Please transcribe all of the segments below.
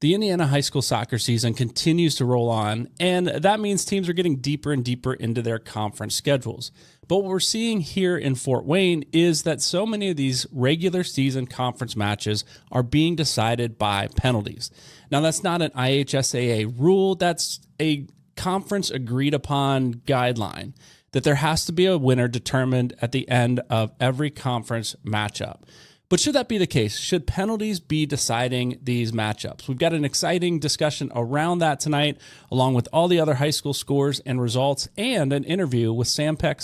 The Indiana high school soccer season continues to roll on, and that means teams are getting deeper and deeper into their conference schedules. But what we're seeing here in Fort Wayne is that so many of these regular season conference matches are being decided by penalties. Now, that's not an IHSAA rule. That's a conference agreed upon guideline that there has to be a winner determined at the end of every conference matchup. But should that be the case? Should penalties be deciding these matchups? We've got an exciting discussion around that tonight, along with all the other high school scores and results, and an interview with Sam Pech,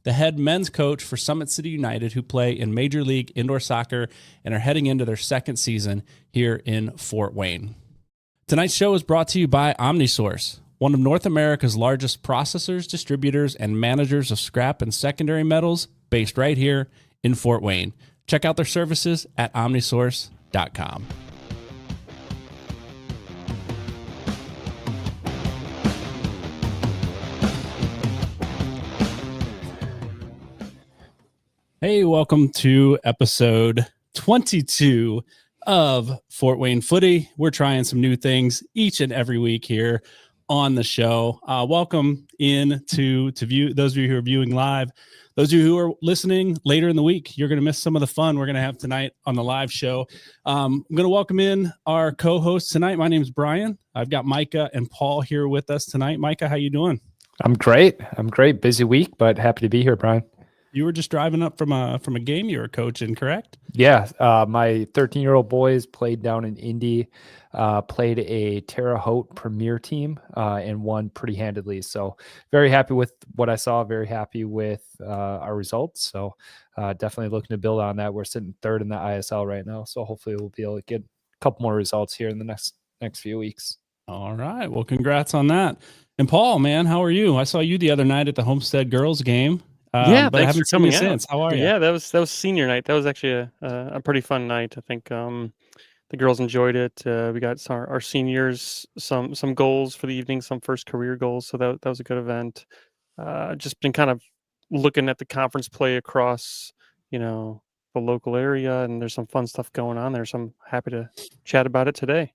the head men's coach for Summit City United, who play in Major League Indoor Soccer and are heading into their second season here in Fort Wayne. Tonight's show is brought to you by OmniSource, one of North America's largest processors, distributors, and managers of scrap and secondary metals, based right here in Fort Wayne. Check out their services at omnisource.com. Hey, welcome to episode 22 of Fort Wayne Footy. We're trying some new things each and every week here on the show. Welcome in to view those of you who are viewing live. Those of you who are listening later in the week, you're going to miss some of the fun we're going to have tonight on the live show. I'm going to welcome in our co-hosts tonight. My name is Brian. I've got Micah and Paul here with us tonight. Micah, how you doing? I'm great. Busy week, but happy to be here, Brian. You were just driving up from a game you were coaching, correct? Yeah. My 13-year-old boys played down in Indy, played a Terre Haute Premier team and won pretty handedly. So very happy with what I saw, very happy with our results. So definitely looking to build on that. We're sitting third in the ISL right now. So hopefully we'll be able to get a couple more results here in the next few weeks. All right. Well, congrats on that. And Paul, man, how are you? I saw you the other night at the Homestead girls game. Yeah, but I haven't seen you since. How are you? Yeah, that was senior night. That was actually a pretty fun night. I think the girls enjoyed it. We got our seniors some goals for the evening, some first career goals. So that was a good event. Just been kind of looking at the conference play across, the local area, and there's some fun stuff going on there. So I'm happy to chat about it today.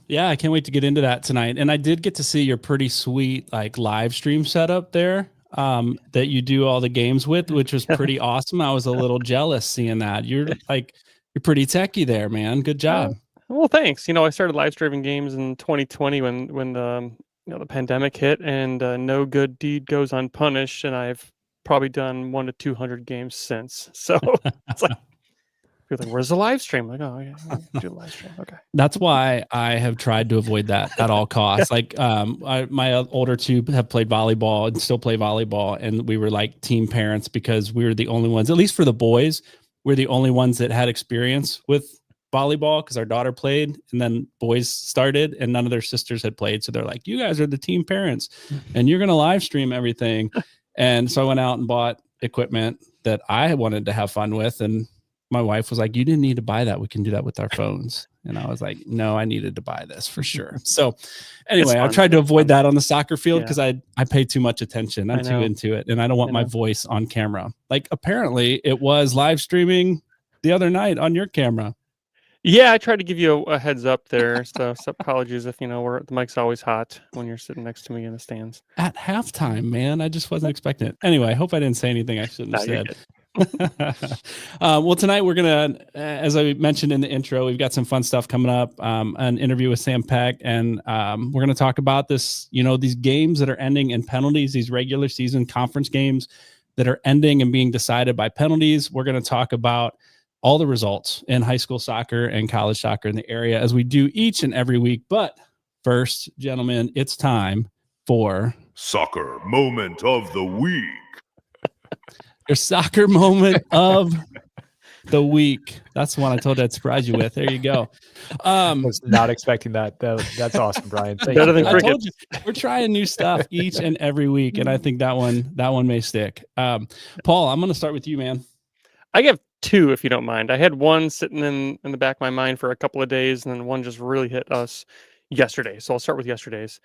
Yeah, I can't wait to get into that tonight. And I did get to see your pretty sweet live stream setup there. That you do all the games with, which was pretty awesome. I was a little jealous seeing that. You're pretty techie there, man. Good job. Well, thanks. I started live streaming games in 2020 when the pandemic hit, and no good deed goes unpunished. And I've probably done 100 to 200 games since. So it's like, people are like, where's the live stream? I'm like, oh, yeah, do the live stream. Okay. That's why I have tried to avoid that at all costs. My older two have played volleyball and still play volleyball. And we were like team parents because we were the only ones, at least for the boys, we're the only ones that had experience with volleyball because our daughter played and then boys started and none of their sisters had played. So they're like, you guys are the team parents and you're going to live stream everything. And so I went out and bought equipment that I wanted to have fun with. And my wife was like, you didn't need to buy that. We can do that with our phones. And I was like, no, I needed to buy this for sure. So anyway, I tried to avoid that on the soccer field because I pay too much attention. I'm too into it. And I don't want my voice on camera. Apparently it was live streaming the other night on your camera. Yeah, I tried to give you a heads up there. So apologies if, the mic's always hot when you're sitting next to me in the stands. At halftime, man. I just wasn't expecting it. Anyway, I hope I didn't say anything I shouldn't have said. Well, tonight we're gonna, as I mentioned in the intro, we've got some fun stuff coming up. An interview with Sam Pech, and we're gonna talk about this. These games that are ending in penalties, these regular season conference games that are ending and being decided by penalties. We're gonna talk about all the results in high school soccer and college soccer in the area, as we do each and every week. But first, gentlemen, it's time for Soccer Moment of the Week. Your soccer moment of the week. That's the one I told you I'd surprise you with. There you go. I was not expecting that. That's awesome, Brian. Better than cricket. We're trying new stuff each and every week, and I think that one may stick. Paul, I'm going to start with you, man. I have two, if you don't mind. I had one sitting in the back of my mind for a couple of days, and then one just really hit us yesterday. So I'll start with yesterday's.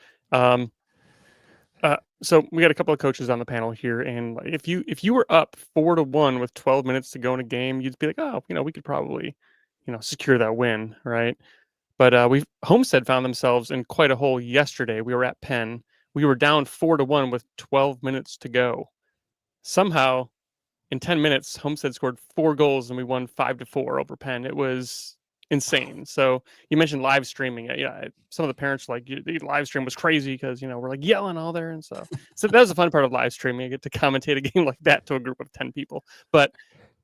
So we got a couple of coaches on the panel here, and if you were up 4-1 with 12 minutes to go in a game, you'd be like, oh, we could probably, secure that win, right? But Homestead found themselves in quite a hole yesterday. We were at Penn. We were down 4-1 with 12 minutes to go. Somehow, in 10 minutes, Homestead scored 4 goals and we won 5-4 over Penn. It was insane. So you mentioned live streaming. Yeah, some of the parents were like, the live stream was crazy because we're like yelling all there and stuff. So that was the fun part of live streaming. I get to commentate a game like that to a group of 10 people. But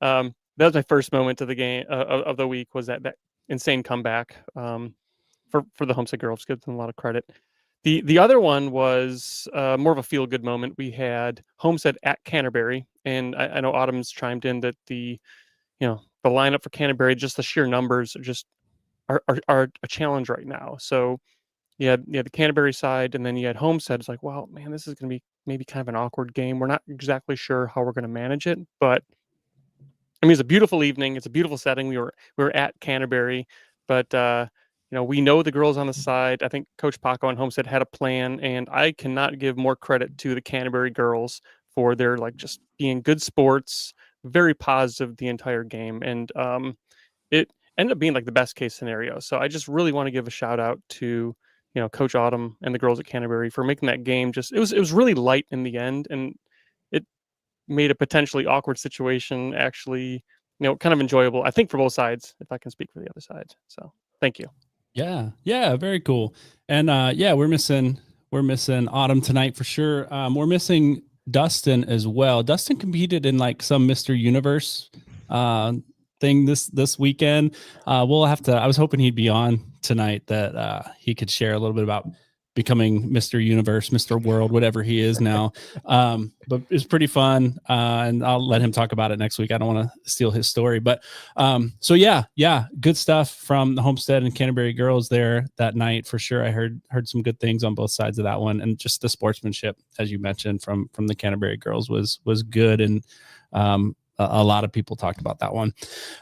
that was my first moment of the game of the week, was that insane comeback for the Homestead girls. Give them a lot of credit. The other one was more of a feel good moment. We had Homestead at Canterbury, and I know Autumn's chimed in that the lineup for Canterbury, just the sheer numbers are a challenge right now. So you had the Canterbury side, and then you had Homestead. It's like, wow, man, this is going to be maybe kind of an awkward game. We're not exactly sure how we're going to manage it, but I mean, it's a beautiful evening. It's a beautiful setting. We were at Canterbury, but we know the girls on the side. I think Coach Paco and Homestead had a plan, and I cannot give more credit to the Canterbury girls for their just being good sports, very positive the entire game, and it ended up being like the best case scenario. So I just really want to give a shout out to Coach Autumn and the girls at Canterbury for making that game it was really light in the end, and it made a potentially awkward situation actually kind of enjoyable, I think, for both sides, if I can speak for the other side. So thank you. Yeah, very cool. And we're missing Autumn tonight for sure. We're missing Dustin as well. Dustin competed in some Mr. Universe thing this weekend. We'll have to. I was hoping he'd be on tonight, that he could share a little bit about becoming Mr. Universe, Mr. World, whatever he is now. But it's pretty fun. And I'll let him talk about it next week. I don't want to steal his story, but so yeah, good stuff from the Homestead and Canterbury girls there that night for sure. I heard some good things on both sides of that one, and just the sportsmanship, as you mentioned, from the Canterbury girls was good, and a lot of people talked about that one.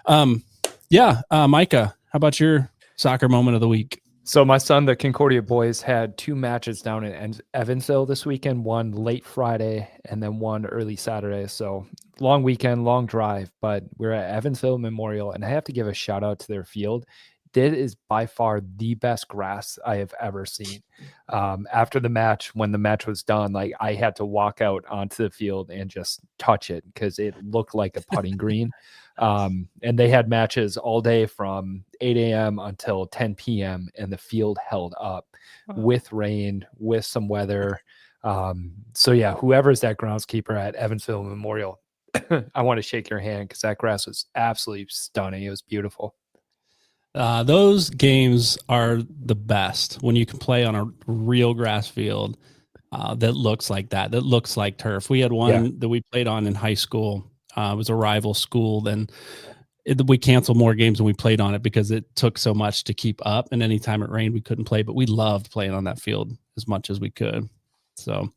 Micah, how about your soccer moment of the week? So my son, the Concordia boys, had 2 matches down in Evansville this weekend, one late Friday and then one early Saturday. So long weekend, long drive, but we're at Evansville Memorial, and I have to give a shout out to their field. That is by far the best grass I have ever seen. After the match, when the match was done, I had to walk out onto the field and just touch it because it looked like a putting green. And they had matches all day from 8 a.m. until 10 p.m. and the field held up with rain, with some weather. So yeah, whoever's that groundskeeper at Evansville Memorial, I want to shake your hand because that grass was absolutely stunning. It was beautiful. Those games are the best when you can play on a real grass field that looks like that looks like turf. We had one that we played on in high school. It was a rival school. Then we canceled more games than we played on it because it took so much to keep up. And anytime it rained, we couldn't play, but we loved playing on that field as much as we could. So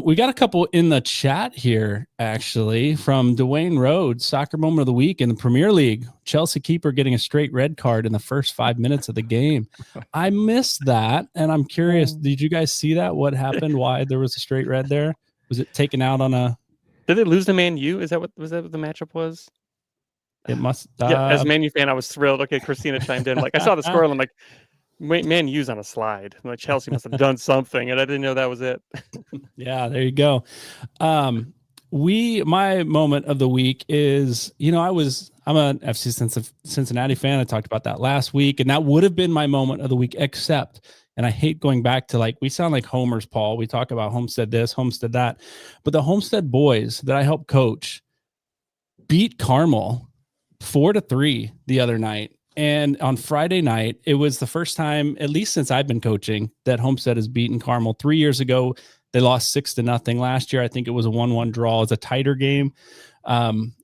we got a couple in the chat here, actually, from Dwayne Rhodes, soccer moment of the week in the Premier League. Chelsea keeper getting a straight red card in the first 5 minutes of the game. I missed that, and I'm curious, did you guys see that? What happened? Why there was a straight red there? Was it taken out on a... Did they lose to Man U? Was that what the matchup was? It must... Yeah, as a Man U fan, I was thrilled. Okay, Christina chimed in. I saw the score, and I'm like, Man U's on a slide. Chelsea must have done something, and I didn't know that was it. Yeah, there you go. My moment of the week is, I'm an FC Cincinnati fan. I talked about that last week, and that would have been my moment of the week, except, and I hate going back to we sound like homers, Paul. We talk about Homestead this, Homestead that, but the Homestead boys that I helped coach beat Carmel 4-3 the other night. And on Friday night, it was the first time, at least since I've been coaching, that Homestead has beaten Carmel. 3 years ago, they lost 6-0. Last year, I think it was a 1-1 draw. It's a tighter game.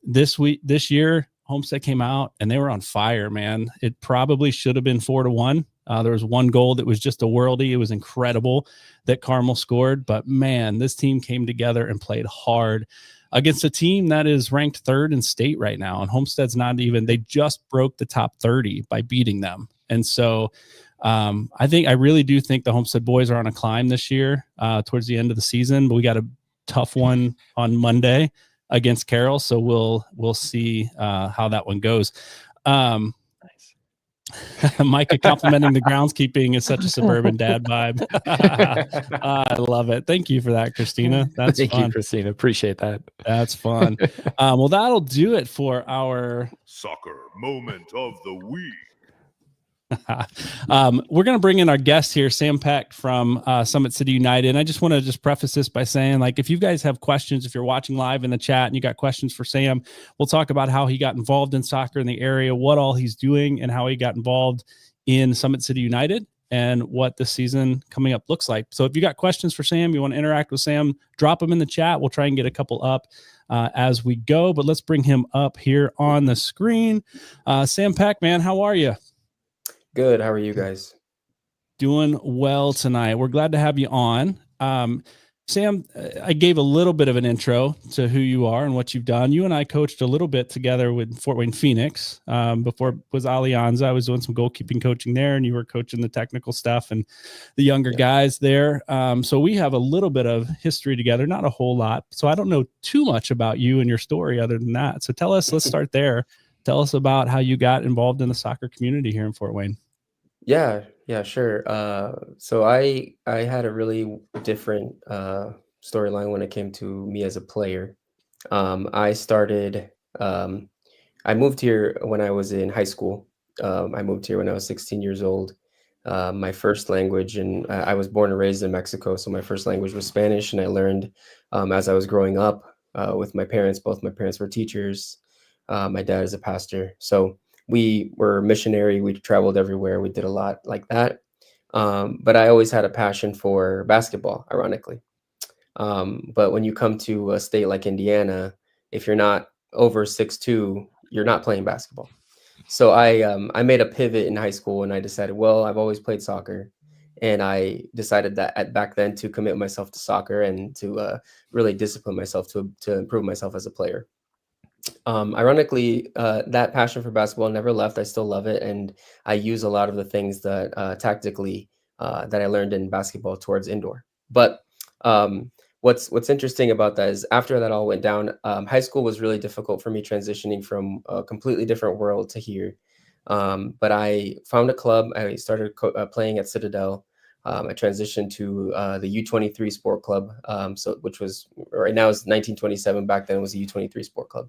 This year, Homestead came out and they were on fire, man. It probably should have been 4-1. There was one goal that was just a worldie. It was incredible that Carmel scored. But man, this team came together and played hard against a team that is ranked 3rd in state right now. And Homestead's not even, they just broke the top 30 by beating them. And so I really do think the Homestead boys are on a climb this year towards the end of the season, but we got a tough one on Monday against Carroll. So we'll see how that one goes. Nice. Micah complimenting the groundskeeping is such a suburban dad vibe. I love it. Thank you for that, Christina. That's Thank you, fun. Christina. Appreciate that. That's fun. Well, that'll do it for our Soccer moment of the week. we're going to bring in our guest here, Sam Pech from Summit City United. And I just want to just preface this by saying, like, if you guys have questions, if you're watching live in the chat and you got questions for Sam, we'll talk about how he got involved in soccer in the area, what all he's doing, and how he got involved in Summit City United and what the season coming up looks like. So if you got questions for Sam, you want to interact with Sam, drop them in the chat. We'll try and get a couple up as we go, but let's bring him up here on the screen. Sam Pech, man, how are you? Good. How are you guys? Doing well tonight. We're glad to have you on. Sam, I gave a little bit of an intro to who you are and what you've done. You and I coached a little bit together with Fort Wayne Phoenix. Before it was Alianza, I was doing some goalkeeping coaching there, and you were coaching the technical stuff and the younger guys there. So we have a little bit of history together, not a whole lot. So I don't know too much about you and your story other than that. So tell us, let's start there. Tell us about how you got involved in the soccer community here in Fort Wayne. Yeah, sure. So I had a really different storyline when it came to me as a player. I moved here when I was in high school. I moved here when I was 16 years old. My first language, and I was born and raised in Mexico, so my first language was Spanish, and I learned as I was growing up with my parents. Both my parents were teachers. My dad is a pastor. So we were missionary. We traveled everywhere. We did a lot like that. But I always had a passion for basketball, ironically. But when you come to a state like Indiana, if you're not over 6'2", you're not playing basketball. So I made a pivot in high school, and I decided, well, I've always played soccer. And I decided that back then to commit myself to soccer and to really discipline myself to improve myself as a player. Ironically, that passion for basketball never left. I still love it, and I use a lot of the things that tactically that I learned in basketball towards indoor. But what's interesting about that is after that all went down, high school was really difficult for me transitioning from a completely different world to here. But I found a club. I started playing at Citadel. I transitioned to the U23 Sport Club, which was right now is 1927. Back then it was a U23 Sport Club.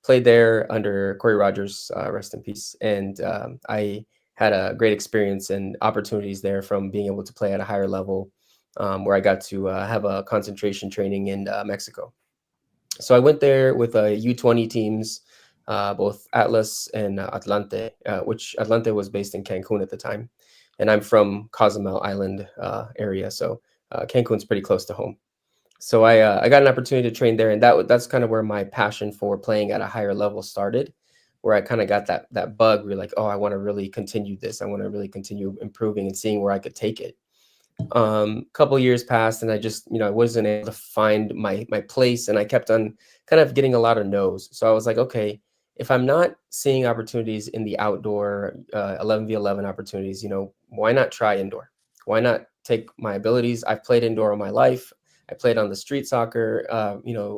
Played there under Corey Rogers, rest in peace. And I had a great experience and opportunities there from being able to play at a higher level, where I got to have a concentration training in Mexico. So I went there with U20 teams, both Atlas and Atlante, which Atlante was based in Cancun at the time. And I'm from Cozumel Island area, so Cancun's pretty close to home. So I got an opportunity to train there, and that's kind of where my passion for playing at a higher level started, where I kind of got that bug where like, oh, I want to really continue this. I want to really continue improving and seeing where I could take it. Couple years passed, and I just, I wasn't able to find my place, and I kept on kind of getting a lot of no's. So I was like, okay, if I'm not seeing opportunities in the outdoor 11v11 opportunities, why not try indoor? Why not take my abilities? I've played indoor all my life. I played on the street soccer,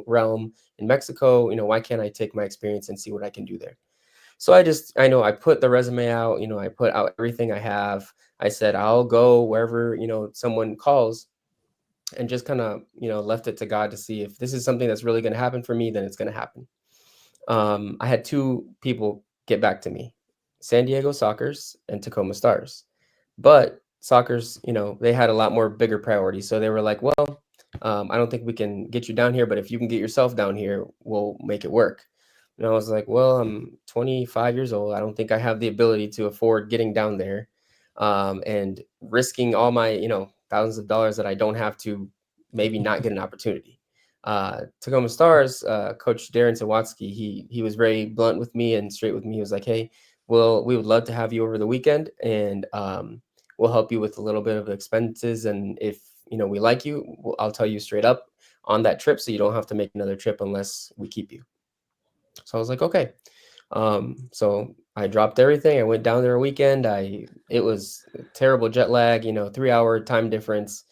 realm in Mexico. Why can't I take my experience and see what I can do there? So I put the resume out, I put out everything I have. I said, I'll go wherever, someone calls, and just kind of, left it to God to see if this is something that's really going to happen for me, then it's going to happen. I had two people get back to me, San Diego Sockers and Tacoma Stars. But Sockers, they had a lot more bigger priorities. So they were like, well, I don't think we can get you down here, but if you can get yourself down here, we'll make it work. And I was like, well, I'm 25 years old. I don't think I have the ability to afford getting down there and risking all my, thousands of dollars that I don't have to maybe not get an opportunity. Tacoma Stars, Coach Darren Sawatsky, he was very blunt with me and straight with me. He was like, hey, well, we would love to have you over the weekend, and we'll help you with a little bit of expenses. And if, we like you, I'll tell you straight up on that trip, so you don't have to make another trip unless we keep you. So I was like, okay. So I dropped everything. I went down there a weekend. It was terrible jet lag, 3-hour time difference.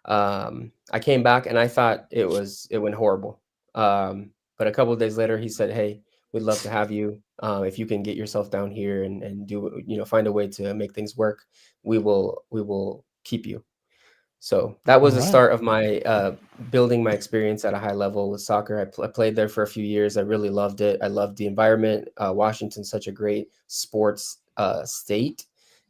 I came back and I thought it went horrible. But a couple of days later, he said, hey, We'd love to have you. If you can get yourself down here and do, find a way to make things work, we will keep you. So that was All the right. start of my building my experience at a high level with soccer. I played there for a few years. I really loved it. I loved the environment. Washington's such a great sports state,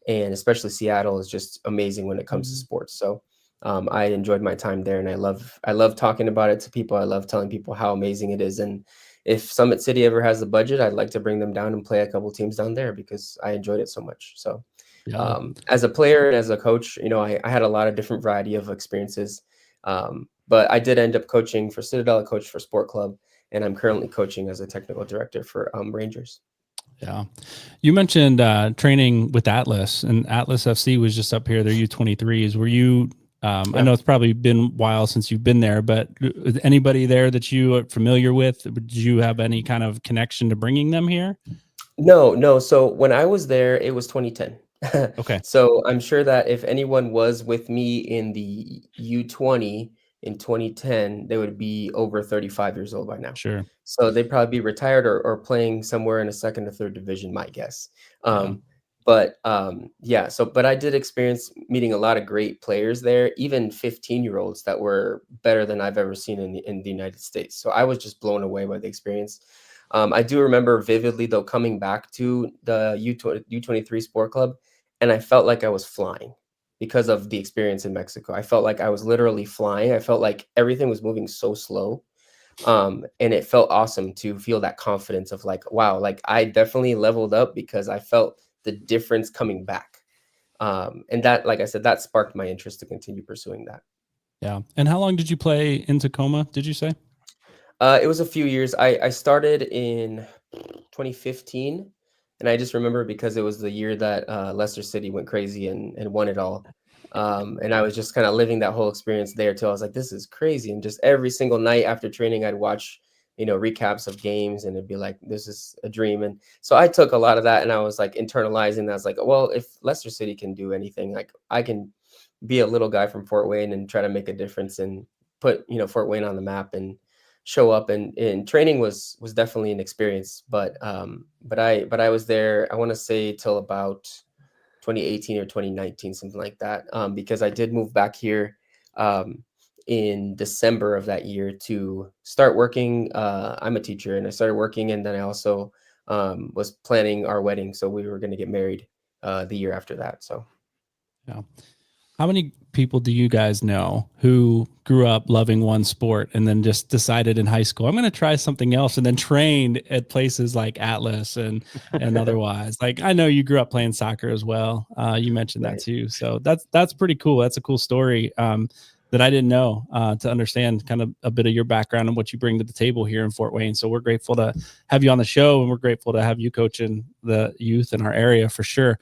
and especially Seattle is just amazing when it comes to sports. So I enjoyed my time there, and I love talking about it to people. I love telling people how amazing it is. And if Summit City ever has the budget, I'd like to bring them down and play a couple teams down there because I enjoyed it so much. So Yeah. as a player and as a coach, I had a lot of different variety of experiences. But I did end up coaching for Citadel, I coached for Sport Club, and I'm currently coaching as a technical director for Rangers. Yeah. You mentioned training with Atlas, and Atlas FC was just up here. They're U23s. Were you, I know it's probably been a while since you've been there, but anybody there that you are familiar with? Did you have any kind of connection to bringing them here? No. So when I was there, it was 2010. Okay. So I'm sure that if anyone was with me in the U20 in 2010, they would be over 35 years old by now. Sure. So they'd probably be retired or playing somewhere in a second or third division, my guess. But I did experience meeting a lot of great players there, even 15-year-olds that were better than I've ever seen in the United States. So I was just blown away by the experience. I do remember vividly, though, coming back to the U23 Sport Club, and I felt like I was flying because of the experience in Mexico. I felt like I was literally flying. I felt like everything was moving so slow. And it felt awesome to feel that confidence of like, wow, like I definitely leveled up because I felt the difference coming back. And that, like I said, that sparked my interest to continue pursuing that. Yeah. And how long did you play in Tacoma, did you say? It was a few years. I started in 2015, and I just remember because it was the year that Leicester City went crazy and won it all. And I was just kind of living that whole experience there too. I was like, this is crazy. And just every single night after training, I'd watch, recaps of games, and it'd be like, this is a dream. And so I took a lot of that, and I was like internalizing that. I was like, well, if Leicester City can do anything, like I can be a little guy from Fort Wayne and try to make a difference and put, Fort Wayne on the map and show up. And training was definitely an experience, but I was there, I want to say till about 2018 or 2019, something like that, because I did move back here in December of that year to start working. I'm a teacher, and I started working, and then I also was planning our wedding, so we were going to get married the year after that. So yeah. How many people do you guys know who grew up loving one sport and then just decided in high school, I'm going to try something else, and then trained at places like Atlas and otherwise? Like, I know you grew up playing soccer as well. You mentioned that too. So that's pretty cool. That's a cool story that I didn't know, to understand kind of a bit of your background and what you bring to the table here in Fort Wayne. So we're grateful to have you on the show, and we're grateful to have you coaching the youth in our area for sure.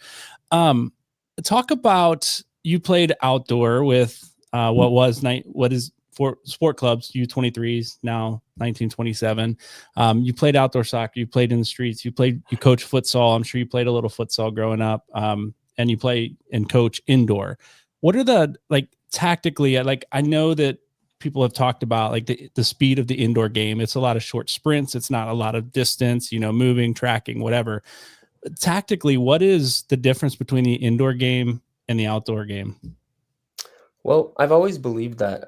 Talk about, you played outdoor with what is for sport clubs, U23s, now 1927. You played outdoor soccer, you played in the streets, you coach futsal. I'm sure you played a little futsal growing up, and you play and coach indoor. What are the, like, tactically, like, I know that people have talked about like the speed of the indoor game. It's a lot of short sprints. It's not a lot of distance, moving, tracking, whatever. Tactically, what is the difference between the indoor game and the outdoor game? Well, I've always believed that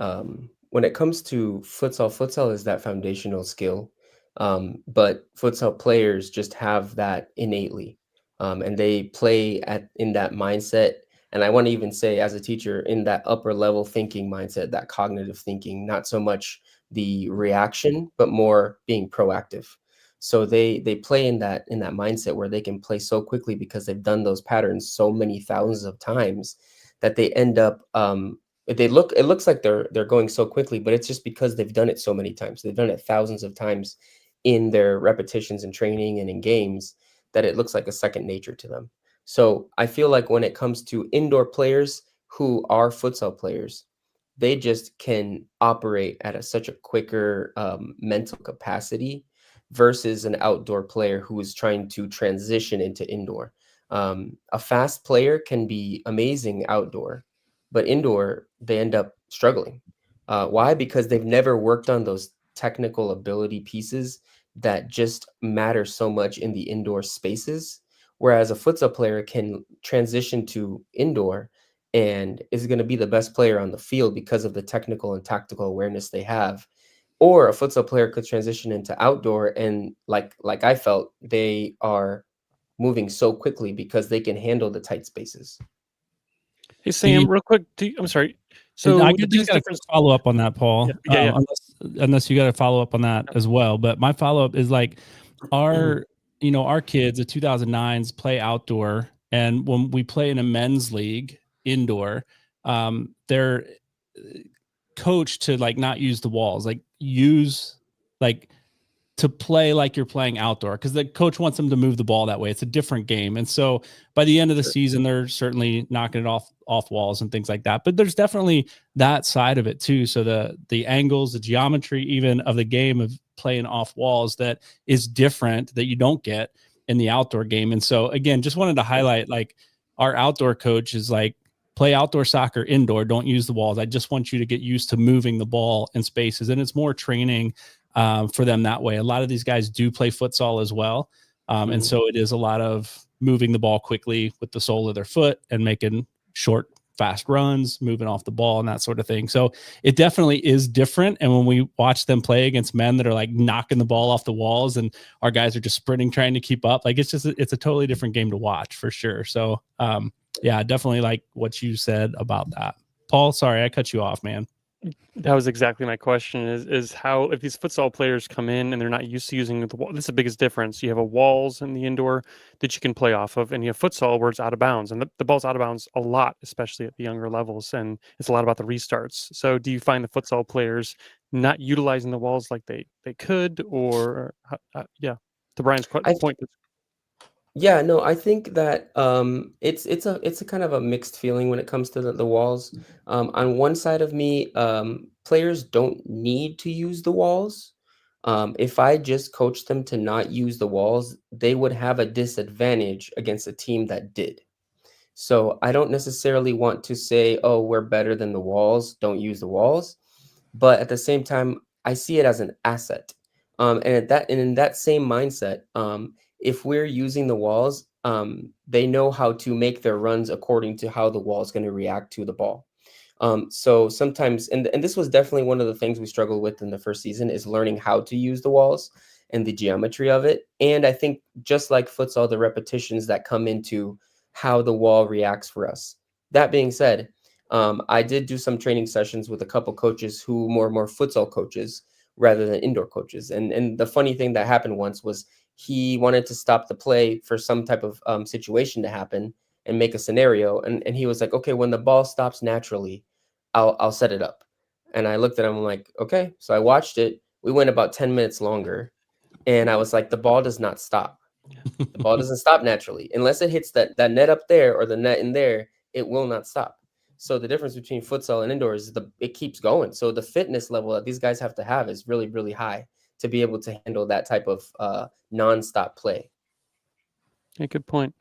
when it comes to futsal is that foundational skill. But futsal players just have that innately, and they play in that mindset. And I want to even say, as a teacher, in that upper level thinking mindset, that cognitive thinking, not so much the reaction, but more being proactive. So they play in that mindset where they can play so quickly because they've done those patterns so many thousands of times that they end up it looks like they're going so quickly, but it's just because they've done it so many times. They've done it thousands of times in their repetitions and training and in games that it looks like a second nature to them. So I feel like when it comes to indoor players who are futsal players, they just can operate at such a quicker mental capacity versus an outdoor player who is trying to transition into indoor. A fast player can be amazing outdoor, but indoor, they end up struggling. Why? Because they've never worked on those technical ability pieces that just matter so much in the indoor spaces, whereas a futsal player can transition to indoor and is going to be the best player on the field because of the technical and tactical awareness they have. Or a futsal player could transition into outdoor, and like I felt, they are moving so quickly because they can handle the tight spaces. Hey Sam, real quick, I'm sorry. So I the just biggest got a quick difference. follow up on that, Paul. Yeah. Unless you got to follow up on that as well. But my follow up is like our kids, the 2009s, play outdoor, and when we play in a men's league indoor, they're coached to like not use the walls, like use like to play like you're playing outdoor, because the coach wants them to move the ball that way. It's a different game. And so by the end of the season, they're certainly knocking it off walls and things like that. But there's definitely that side of it too. So the angles, the geometry even of the game of playing off walls, that is different, that you don't get in the outdoor game. And so again, just wanted to highlight, like, our outdoor coach is like, play outdoor soccer indoor, don't use the walls. I just want you to get used to moving the ball in spaces. And it's more training for them that way. A lot of these guys do play futsal as well. And so it is a lot of moving the ball quickly with the sole of their foot and making short, fast runs, moving off the ball and that sort of thing. So it definitely is different. And when we watch them play against men that are like knocking the ball off the walls and our guys are just sprinting, trying to keep up, like it's a totally different game to watch for sure. So yeah, definitely like what you said about that. Paul, sorry, I cut you off, man. That was exactly my question, is how, if these futsal players come in and they're not used to using the wall, this is the biggest difference. You have a walls in the indoor that you can play off of, and you have futsal where it's out of bounds, and the ball's out of bounds a lot, especially at the younger levels, and it's a lot about the restarts. So do you find the futsal players not utilizing the walls like they could, or yeah, to Brian's point? Yeah, no, I think that it's a kind of a mixed feeling when it comes to the walls. On one side of me, players don't need to use the walls. If I just coached them to not use the walls, they would have a disadvantage against a team that did. So I don't necessarily want to say, oh, we're better than the walls, don't use the walls. But at the same time, I see it as an asset. And in that same mindset, if we're using the walls, they know how to make their runs according to how the wall is going to react to the ball. So sometimes, and this was definitely one of the things we struggled with in the first season, is learning how to use the walls and the geometry of it. And I think just like futsal, the repetitions that come into how the wall reacts for us. That being said, I did do some training sessions with a couple coaches who more futsal coaches rather than indoor coaches. And the funny thing that happened once was he wanted to stop the play for some type of situation to happen and make a scenario. And he was like, okay, when the ball stops naturally, I'll set it up. And I looked at him like, okay. So I watched it. We went about 10 minutes longer. And I was like, the ball does not stop. The ball doesn't stop naturally. Unless it hits that net up there or the net in there, it will not stop. So the difference between futsal and indoor is it keeps going. So the fitness level that these guys have to have is really, really high to be able to handle that type of nonstop play. Yeah, good point.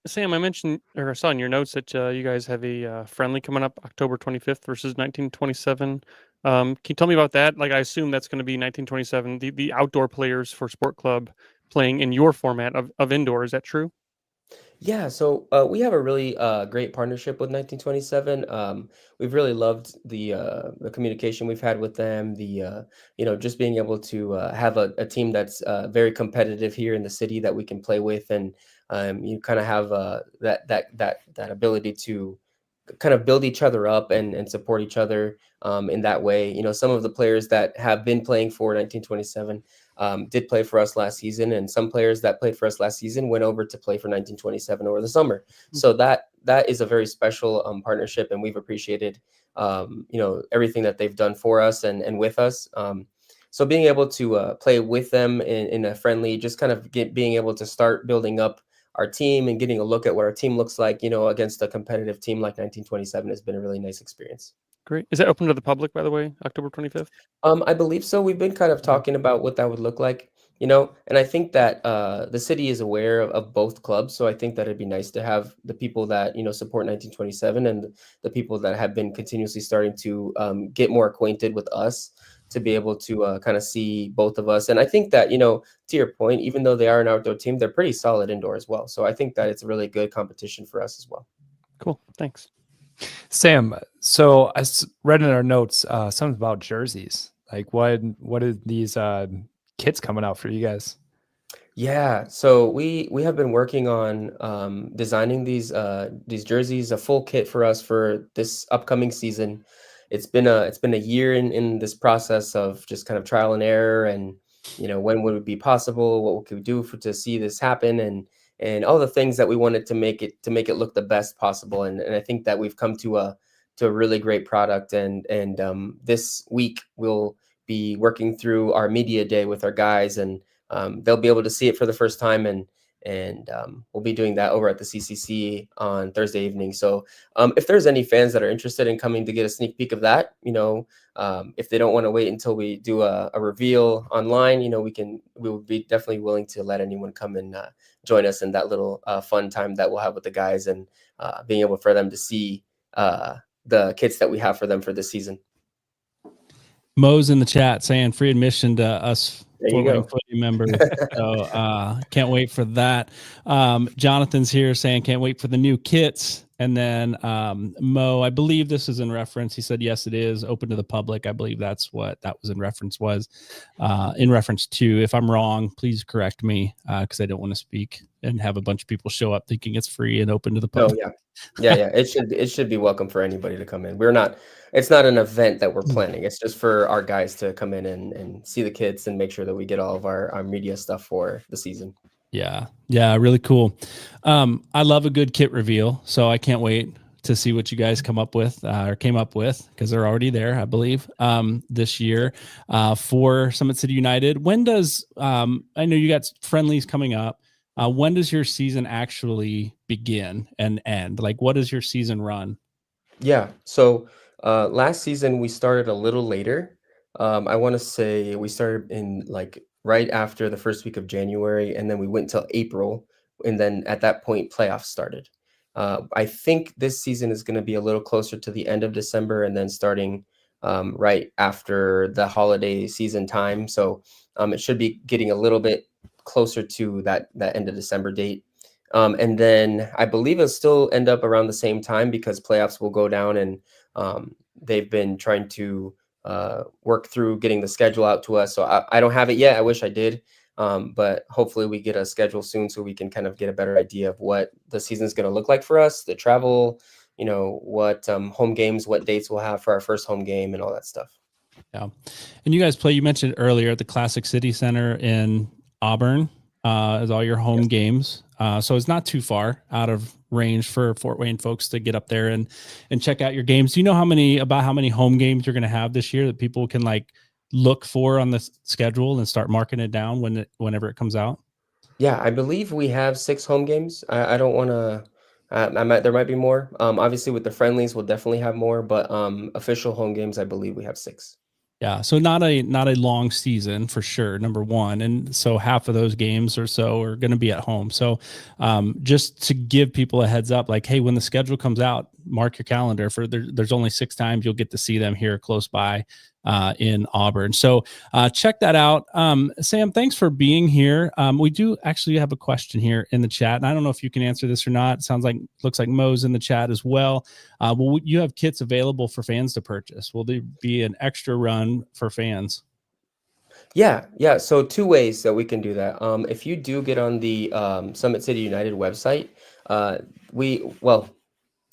Sam, I mentioned, or I saw in your notes that you guys have a friendly coming up October 25th versus 1927. Can you tell me about that? Like, I assume that's going to be 1927, the outdoor players for Sport Club playing in your format of indoor. Is that true? Yeah, so we have a really great partnership with 1927. We've really loved the communication we've had with them. Just being able to have a team that's very competitive here in the city that we can play with, and you kind of have that ability to kind of build each other up and support each other in that way. Some of the players that have been playing for 1927 did play for us last season, and some players that played for us last season went over to play for 1927 over the summer. So that is a very special partnership, and we've appreciated everything that they've done for us and with us. So being able to play with them in a friendly, just kind of being able to start building up our team and getting a look at what our team looks like, against a competitive team like 1927 has been a really nice experience. Great. Is that open to the public, by the way, October 25th? I believe so. We've been kind of talking about what that would look like, And I think that the city is aware of both clubs. So I think that it'd be nice to have the people that, support 1927 and the people that have been continuously starting to get more acquainted with us to be able to kind of see both of us. And I think that, to your point, even though they are an outdoor team, they're pretty solid indoor as well. So I think that it's a really good competition for us as well. Cool. Thanks. Sam, so read in our notes something about jerseys. Like what are these kits coming out for you guys? Yeah, so we have been working on designing these jerseys, a full kit for us for this upcoming season. It's been a year in this process of just kind of trial and error, and when would it be possible, what could we do to see this happen, and all the things that we wanted to make it look the best possible. And I think that we've come to a really great product, and this week we'll be working through our media day with our guys, and they'll be able to see it for the first time, and we'll be doing that over at the CCC on Thursday evening. So if there's any fans that are interested in coming to get a sneak peek of that, if they don't want to wait until we do a reveal online, we will be definitely willing to let anyone come and join us in that little fun time that we'll have with the guys, and being able for them to see the kits that we have for them for this season. Mo's in the chat saying free admission to us Fort Wayne Footy members. So can't wait for that. Jonathan's here saying can't wait for the new kits. And then Mo, I believe this is in reference. He said, yes, it is open to the public. I believe that's what that was in reference to. If I'm wrong, please correct me, because I don't want to speak and have a bunch of people show up thinking it's free and open to the public. Oh, yeah. It should be welcome for anybody to come in. It's not an event that we're planning. It's just for our guys to come in and see the kids and make sure that we get all of our media stuff for the season. Yeah, really cool. I love a good kit reveal, so I can't wait to see what you guys came up with, because they're already there, I believe, this year for Summit City United. When does I know you got friendlies coming up? When does your season actually begin and end? Like, what is your season run? Yeah, so last season we started a little later. I want to say we started in right after the first week of January, and then we went till April, and then at that point playoffs started. I think this season is going to be a little closer to the end of December, and then starting right after the holiday season time. So it should be getting a little bit closer to that end of December date. And then I believe it'll still end up around the same time, because playoffs will go down, and they've been trying to work through getting the schedule out to us. So I don't have it yet. I wish I did. But hopefully we get a schedule soon, so we can kind of get a better idea of what the season is going to look like for us, the travel, what home games, what dates we'll have for our first home game, and all that stuff. Yeah. And you guys you mentioned earlier at the Classic City Center in Auburn as all your home games. So it's not too far out of range for Fort Wayne folks to get up there and check out your games. Do you know how many home games you're going to have this year that people can look for on the schedule and start marking it down whenever it comes out? Yeah, I believe we have 6 home games. I don't want to, there might be more. Obviously with the friendlies, we'll definitely have more, but official home games, I believe we have 6. Yeah, so not a long season for sure, number one. And so half of those games or so are going to be at home. So just to give people a heads up, hey, when the schedule comes out, mark your calendar for there's only 6 times you'll get to see them here close by in Auburn. So check that out. Sam, thanks for being here. We do actually have a question here in the chat, and I don't know if you can answer this or not. It looks like Mo's in the chat as well. Well, you have kits available for fans to purchase. Will there be an extra run for fans? Yeah. So 2 ways that we can do that. If you do get on the Summit City United website,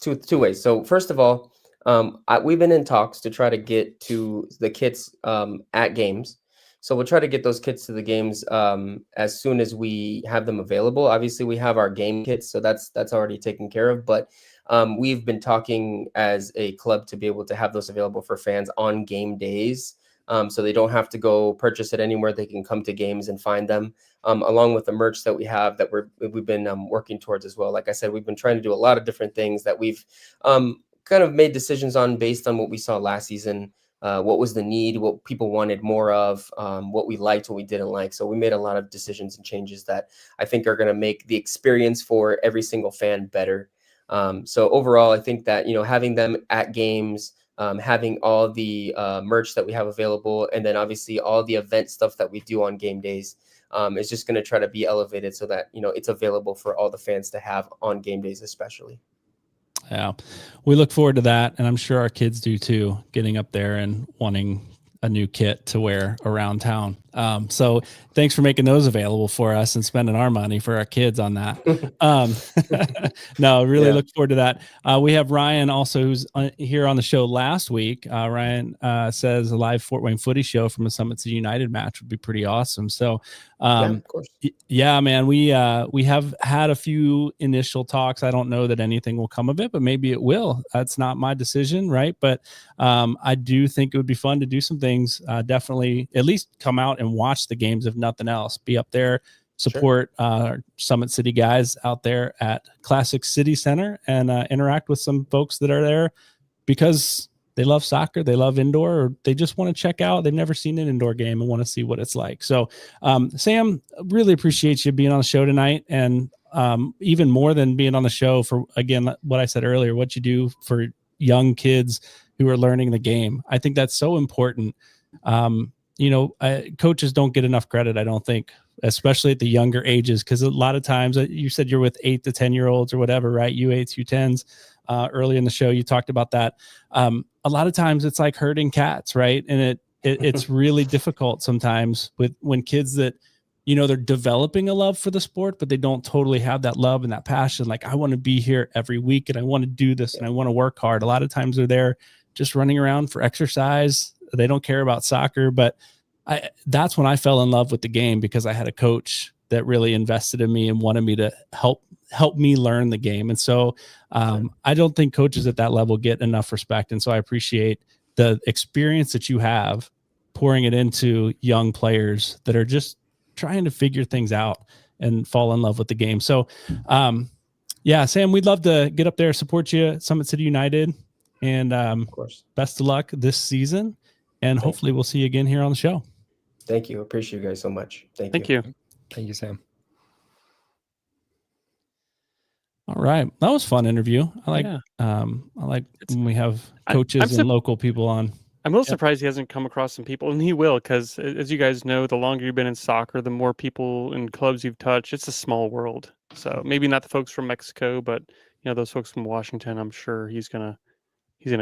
two ways. So first of all, we've been in talks to try to get to the kits at games. So we'll try to get those kits to the games as soon as we have them available. Obviously, we have our game kits, so that's already taken care of. But we've been talking as a club to be able to have those available for fans on game days, so they don't have to go purchase it anywhere. They can come to games and find them, along with the merch that we have that we've been working towards as well. Like I said, we've been trying to do a lot of different things that we've kind of made decisions on based on what we saw last season what was the need, what people wanted more of, what we liked, what we didn't like. So we made a lot of decisions and changes that I think are going to make the experience for every single fan better. So overall, I think that, having them at games, having all the merch that we have available, and then obviously all the event stuff that we do on game days, is just going to try to be elevated so that, it's available for all the fans to have on game days, especially. Yeah, we look forward to that, and I'm sure our kids do too, getting up there and wanting a new kit to wear around town. So thanks for making those available for us and spending our money for our kids on that. No, really look forward to that. We have Ryan also, who's here on the show last week. Ryan says a live Fort Wayne Footy show from a Summit City United match would be pretty awesome. So of course. Yeah, man, we have had a few initial talks. I don't know that anything will come of it, but maybe it will. That's not my decision, right? But I do think it would be fun to do some things. Definitely at least come out and watch the games, if nothing else. Be up there, support Summit City guys out there at Classic City Center, and interact with some folks that are there because they love soccer, they love indoor, or they just want to check out. They've never seen an indoor game and want to see what it's like. So, Sam, really appreciate you being on the show tonight, and even more than being on the show for, again, what I said earlier, what you do for young kids who are learning the game. I think that's so important. Coaches don't get enough credit, I don't think, especially at the younger ages, because a lot of times, you said you're with 8 to 10-year-olds or whatever, right? U8s, U10s. Early in the show, you talked about that. A lot of times it's like herding cats, right? And it's really difficult sometimes when kids that, they're developing a love for the sport, but they don't totally have that love and that passion. Like, I want to be here every week and I want to do this and I want to work hard. A lot of times they're there just running around for exercise. They don't care about soccer, but that's when I fell in love with the game, because I had a coach that really invested in me and wanted me to help me learn the game. And so I don't think coaches at that level get enough respect. And so I appreciate the experience that you have pouring it into young players that are just trying to figure things out and fall in love with the game. So Sam, we'd love to get up there, support you at Summit City United, and Of course. best of luck this season. And hopefully we'll see you again here on the show. Thank you. Appreciate you guys so much. Thank you. Thank you, Sam. All right. That was a fun interview. I like when we have coaches and local people on. I'm a little surprised he hasn't come across some people, and he will, because as you guys know, the longer you've been in soccer, the more people and clubs you've touched. It's a small world. So maybe not the folks from Mexico, but those folks from Washington, I'm sure he's gonna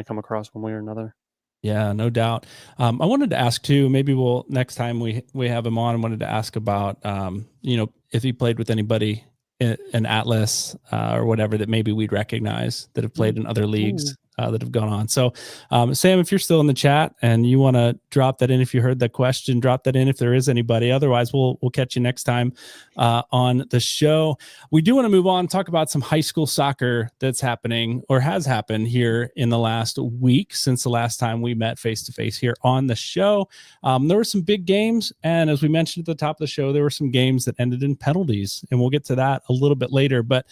come across one way or another. Yeah, no doubt. I wanted to ask too, maybe next time we have him on, I wanted to ask about, if he played with anybody in Atlas or whatever that maybe we'd recognize that have played in other leagues that have gone on. So, Sam, if you're still in the chat and you want to drop that in, if you heard that question, drop that in if there is anybody. Otherwise, we'll catch you next time on the show. We do want to move on, talk about some high school soccer that's happening or has happened here in the last week since the last time we met face-to-face here on the show. There were some big games, and as we mentioned at the top of the show, there were some games that ended in penalties, and we'll get to that a little bit later. But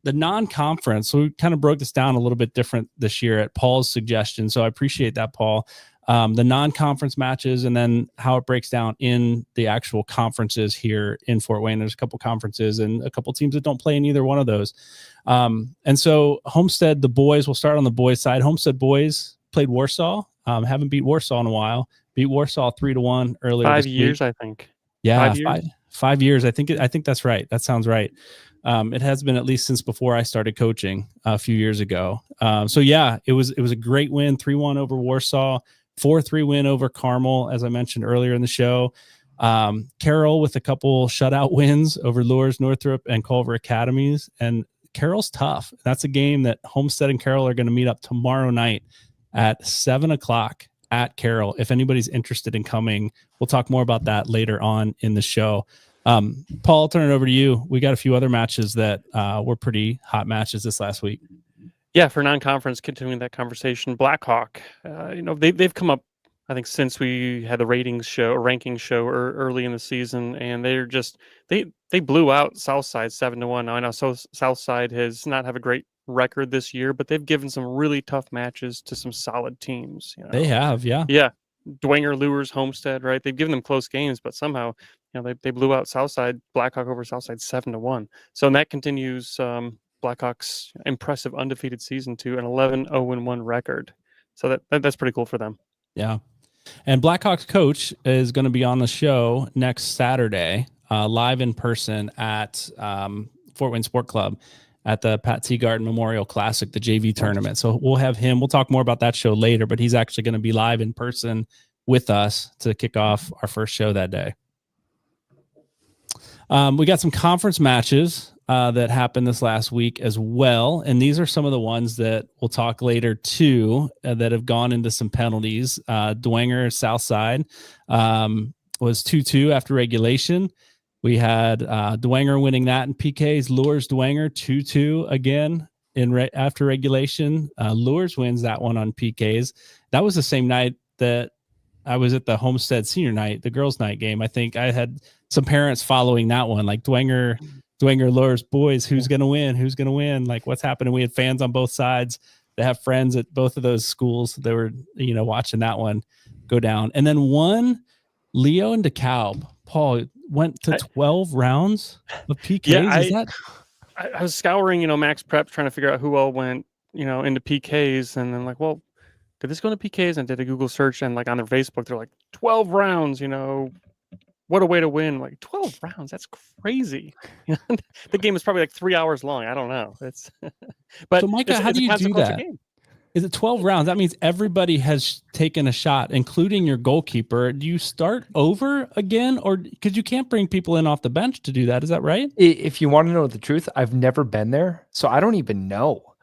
the non-conference, so we kind of broke this down a little bit different this year at Paul's suggestion. So I appreciate that, Paul. The non-conference matches and then how it breaks down in the actual conferences here in Fort Wayne. There's a couple conferences and a couple teams that don't play in either one of those. And so Homestead, the boys, we'll start on the boys side. Homestead boys played Warsaw. Haven't beat Warsaw in a while. Beat Warsaw 3-1 earlier. 5 years, I think. Yeah, 5 years. I think that's right. That sounds right. It has been at least since before I started coaching a few years ago. So yeah, it was a great win, 3-1 over Warsaw, 4-3 win over Carmel, as I mentioned earlier in the show. Carroll with a couple shutout wins over Lourdes, Northrop, and Culver Academies. And Carroll's tough. That's a game that Homestead and Carroll are going to meet up tomorrow night at 7:00 at Carroll. If anybody's interested in coming, we'll talk more about that later on in the show. Paul, I'll turn it over to you. We got a few other matches that were pretty hot matches this last week. Yeah, for non-conference, continuing that conversation, Blackhawk, they've come up, I think, since we had the rankings show early in the season, and they're just they blew out Southside 7-1. Now I know Southside has not have a great record this year, but they've given some really tough matches to some solid teams. They have, yeah. Yeah. Dwenger, Lures, Homestead, right? They've given them close games, but somehow, they blew out Southside, Blackhawk over Southside 7-1. So, and that continues Blackhawks' impressive undefeated season to an 11-0-1 record. So that's pretty cool for them. Yeah. And Blackhawks coach is going to be on the show next Saturday, live in person at Fort Wayne Sport Club at the Pat Teagarden Memorial Classic, the JV tournament. So we'll have him. We'll talk more about that show later, but he's actually going to be live in person with us to kick off our first show that day. We got some conference matches that happened this last week as well. And these are some of the ones that we'll talk later too, that have gone into some penalties. Dwenger Southside was 2-2 after regulation. We had Dwenger winning that in PKs. Lures Dwenger 2-2 again after regulation. Lures wins that one on PKs. That was the same night that I was at the Homestead senior night, the girls' night game. I think I had some parents following that one, like Dwenger Lures, boys, who's going to win? Who's going to win? Like, what's happening? We had fans on both sides. They have friends at both of those schools. They were, watching that one go down. And then one, Leo and DeKalb. Paul went to 12 rounds of PKs. Yeah, I was scouring, Max Prep, trying to figure out who all went, into PKs. And then well, did this go into PKs? And did a Google search, and on their Facebook, they're like 12 rounds, what a way to win. 12 rounds. That's crazy. The game is probably 3 hours long. I don't know. It's but so Micah, how do you do that? Game. Is it 12 rounds? That means everybody has taken a shot, including your goalkeeper. Do you start over again, or because you can't bring people in off the bench to do that? Is that right? If you want to know the truth, I've never been there, so I don't even know.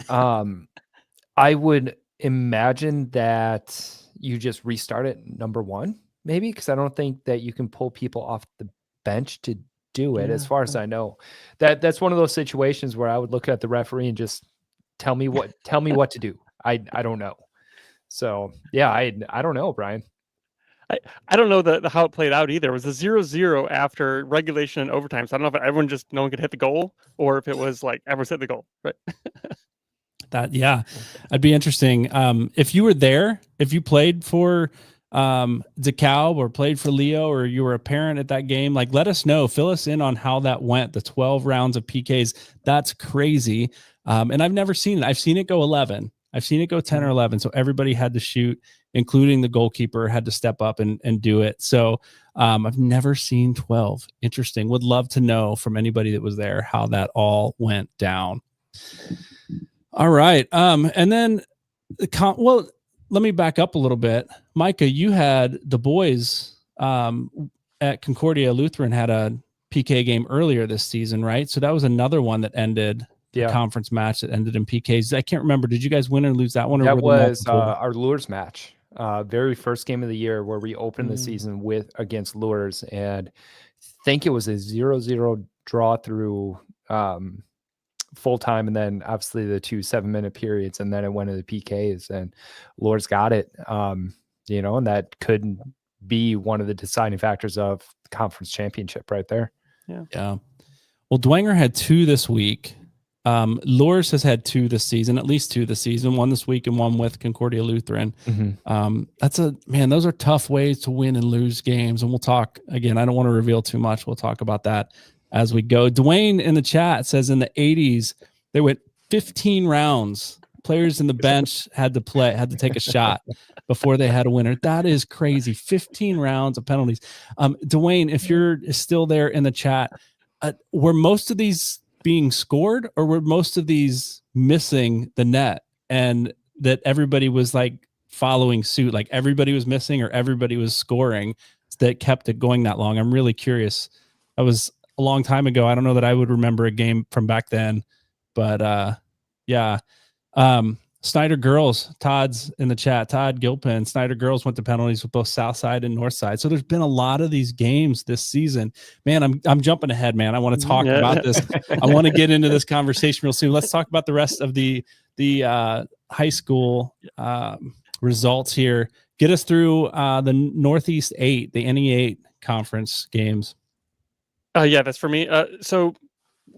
I would imagine that you just restart at number one, maybe, because I don't think that you can pull people off the bench to do it. As far as I know, that's one of those situations where I would look at the referee and just tell me what to do. I don't know. So yeah, I don't know, Brian. I don't know how it played out either. It was a 0-0 after regulation and overtime. So I don't know if no one could hit the goal, or if it was everyone's hit the goal. Right. That'd be interesting. If you were there, if you played for DeKalb or played for Leo, or you were a parent at that game, let us know, fill us in on how that went. The 12 rounds of PKs. That's crazy. And I've never seen it. I've seen it go 11. I've seen it go 10 or 11. So everybody had to shoot, including the goalkeeper had to step up and do it. So I've never seen 12. Interesting. Would love to know from anybody that was there how that all went down. All right. And then let me back up a little bit. Micah, you had the boys at Concordia Lutheran had a PK game earlier this season, right? So that was another one that ended. Conference match that ended in PKs. I can't remember. Did you guys win or lose that one? Or that was our Lures match. Very first game of the year where we opened the season against Lures, and I think it was a 0-0 draw through full time, and then obviously the 2 7-minute periods, and then it went to the PKs, and Lures got it. And that could be one of the deciding factors of the conference championship right there. Yeah. Well, Dwenger had 2 this week. Lures has had 2 this season, at least 2 this season, 1 this week and 1 with Concordia Lutheran. Those are tough ways to win and lose games. And we'll talk again. I don't want to reveal too much. We'll talk about that as we go. Dwayne in the chat says in the 80s, they went 15 rounds. Players in the bench had to take a shot before they had a winner. That is crazy. 15 rounds of penalties. Dwayne, if you're still there in the chat, were most of these being scored, or were most of these missing the net, and that everybody was following suit, everybody was missing or everybody was scoring, that kept it going that long? I'm really curious. That was a long time ago. I don't know that I would remember a game from back then, but Snyder girls, Todd's in the chat. Todd Gilpin, Snyder girls went to penalties with both South Side and North Side. So there's been a lot of these games this season. Man, I'm jumping ahead, man. I want to talk about this. I want to get into this conversation real soon. Let's talk about the rest of the high school results here. Get us through the Northeast 8, the NE8 conference games. That's for me. So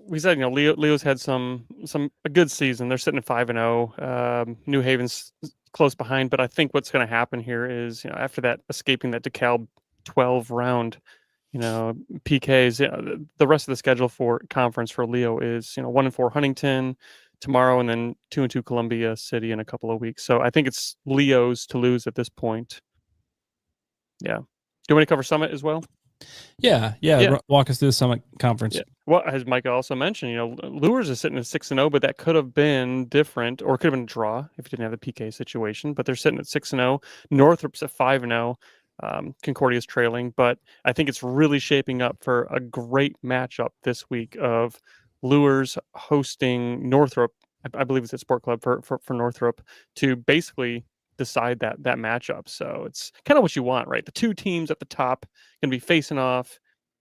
we said, Leo's had a good season. They're sitting at 5-0. New Haven's close behind, but I think what's going to happen here is, after that, escaping that DeKalb 12 round, PKs, the rest of the schedule for conference for Leo is, 1-4 Huntington tomorrow, and then 2-2 Columbia City in a couple of weeks. So I think it's Leo's to lose at this point. Yeah. Do you want to cover Summit as well? Yeah. Walk us through the Summit Conference. Yeah. Well, as Micah also mentioned, Lures is sitting at 6-0, but that could have been different, or it could have been a draw if you didn't have the PK situation. But they're sitting at 6-0. Northrop's at 5-0. Concordia's trailing, but I think it's really shaping up for a great matchup this week of Lures hosting Northrop. I believe it's at Sport Club for Northrop to basically decide that matchup. So it's kind of what you want, right? The two teams at the top going to be facing off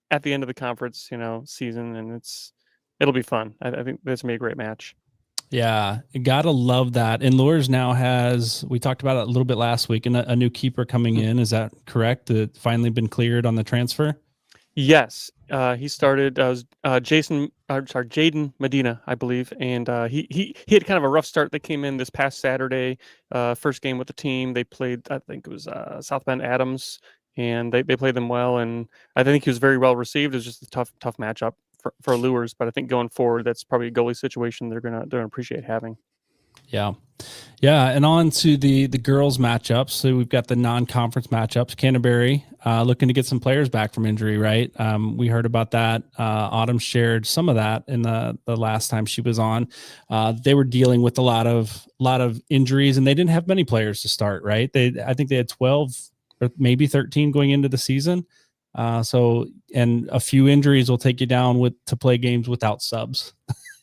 at the end of the conference, season, and it'll be fun. I think this will be a great match. Yeah, gotta love that. And Lures now has, we talked about it a little bit last week, and a new keeper coming in. Is that correct? That finally been cleared on the transfer? Yes, he started. Jaden Medina, I believe, and he had kind of a rough start. They came in this past Saturday, first game with the team. They played, I think it was South Bend Adams, and they played them well. And I think he was very well received. It was just a tough matchup for Lures, but I think going forward, that's probably a goalie situation they're gonna appreciate having. Yeah. And on to the girls matchups. So we've got the non-conference matchups. Canterbury looking to get some players back from injury, right? We heard about that. Autumn shared some of that in the last time she was on. They were dealing with a lot of injuries, and they didn't have many players to start, right? I think they had 12 or maybe 13 going into the season. And a few injuries will take you down to play games without subs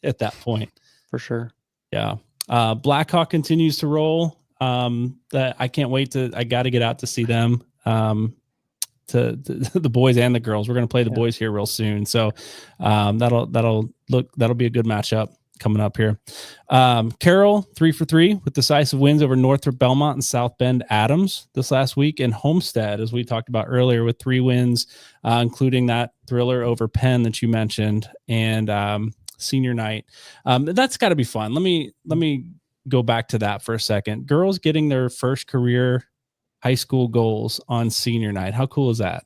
at that point. For sure. Yeah. Blackhawk continues to roll. I can't wait I got to get out to see them. To the boys and the girls. We're going to play the boys here real soon. So, that'll be a good matchup coming up here. Carroll 3 for 3 with decisive wins over Northrop Belmont and South Bend Adams this last week, and Homestead, as we talked about earlier, with 3 wins, including that thriller over Penn that you mentioned, and senior night. That's got to be fun. Let me go back to that for a second. Girls getting their first career high school goals on senior night. How cool is that?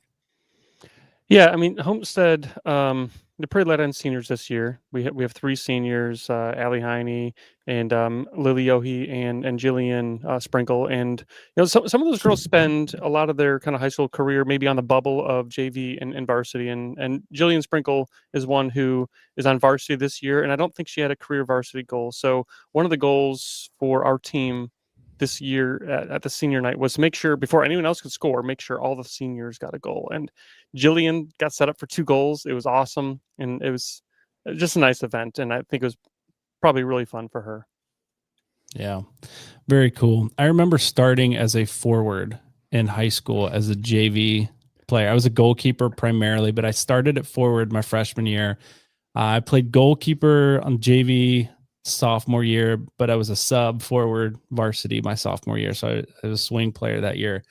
Yeah, I mean, Homestead, they're pretty light on seniors this year. We have 3 seniors, Allie Heine and Lily Yohe and Jillian Sprinkle. And some of those girls spend a lot of their kind of high school career maybe on the bubble of JV and varsity. And Jillian Sprinkle is one who is on varsity this year, and I don't think she had a career varsity goal. So one of the goals for our team this year at the senior night was to make sure, before anyone else could score, make sure all the seniors got a goal. And Jillian got set up for 2 goals. It was awesome, and it was just a nice event, and I think it was probably really fun for her. Yeah, very cool. I remember starting as a forward in high school as a JV player. I was a goalkeeper primarily, but I started at forward my freshman year. I played goalkeeper on JV sophomore year, but I was a sub forward varsity my sophomore year. So I was a swing player that year.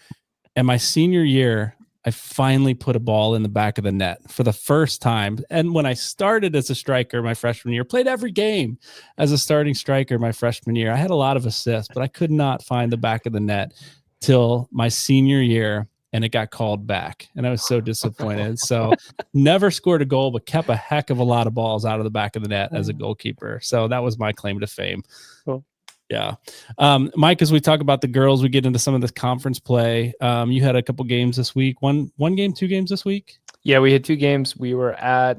And my senior year, I finally put a ball in the back of the net for the first time. And when I started as a striker my freshman year, played every game as a starting striker my freshman year, I had a lot of assists, but I could not find the back of the net till my senior year, and it got called back. And I was so disappointed. So never scored a goal, but kept a heck of a lot of balls out of the back of the net as a goalkeeper. So that was my claim to fame. Cool. Yeah. Mike, as we talk about the girls, we get into some of this conference play. You had a couple games this week. One game, 2 games this week? Yeah, we had 2 games. We were at,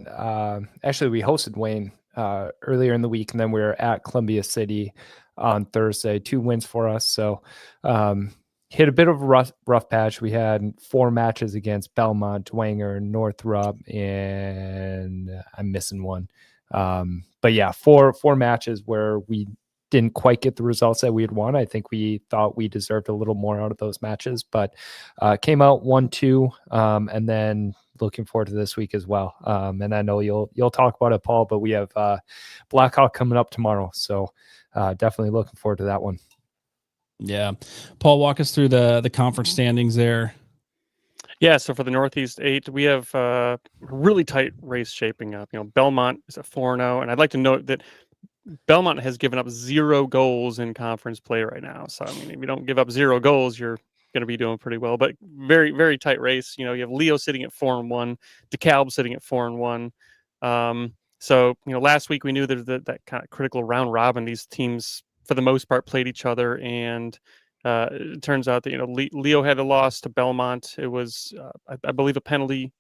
actually we hosted Wayne earlier in the week, and then we were at Columbia City on Thursday. 2 wins for us. So, hit a bit of a rough patch. We had 4 matches against Belmont, Dwenger, Northrop, and I'm missing one. But yeah, 4 matches where we didn't quite get the results that we had won. I think we thought we deserved a little more out of those matches, but came out 1-2, and then looking forward to this week as well. And I know you'll talk about it, Paul, but we have Blackhawk coming up tomorrow, so definitely looking forward to that one. Yeah. Paul, walk us through the conference standings there. Yeah, so for the Northeast 8, we have a really tight race shaping up. Belmont is at 4-0, and I'd like to note that Belmont has given up 0 goals in conference play right now. So, I mean, if you don't give up 0 goals, you're going to be doing pretty well. But very, very tight race. You have Leo sitting at 4-1, DeKalb sitting at 4-1. So, last week we knew there's that kind of critical round robin. These teams, for the most part, played each other, and it turns out that Leo had a loss to Belmont. It was, I believe, a penalty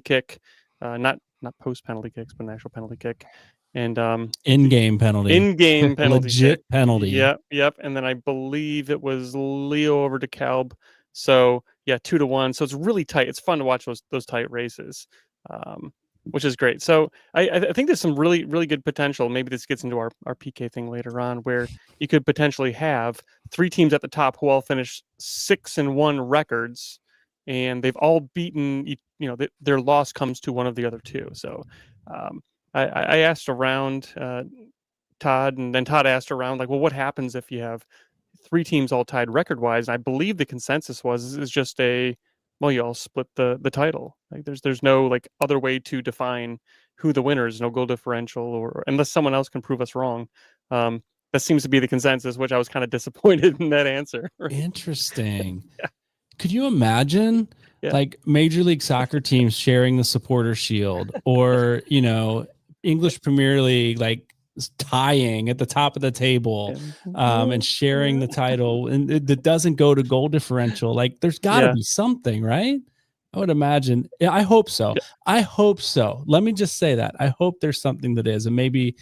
kick, not post penalty kicks, but an actual penalty kick, and In-game penalty. in-game penalty Legit kick. penalty. Yep. And then I believe it was Leo over to Kalb. So yeah, 2-1. So it's really tight. It's fun to watch those tight races, which is great. So I think there's some really, really good potential. Maybe this gets into our PK thing later on, where you could potentially have 3 teams at the top who all finish 6-1 records, and they've all beaten. Their loss comes to one of the other 2. So I asked around Todd, and then Todd asked around, like, well, what happens if you have 3 teams all tied record-wise? And I believe the consensus is just well, you all split the title. Like, there's no like other way to define who the winner is. No goal differential, or unless someone else can prove us wrong. That seems to be the consensus, which I was kind of disappointed in that answer. Interesting. Yeah. Could you imagine like Major League Soccer teams sharing the supporter shield, or English Premier League like tying at the top of the table and sharing the title, and it doesn't go to goal differential? Like, there's got to be something, right? I would imagine. Yeah, I hope so. I hope so. Let me just say that. I hope there's something that is, and maybe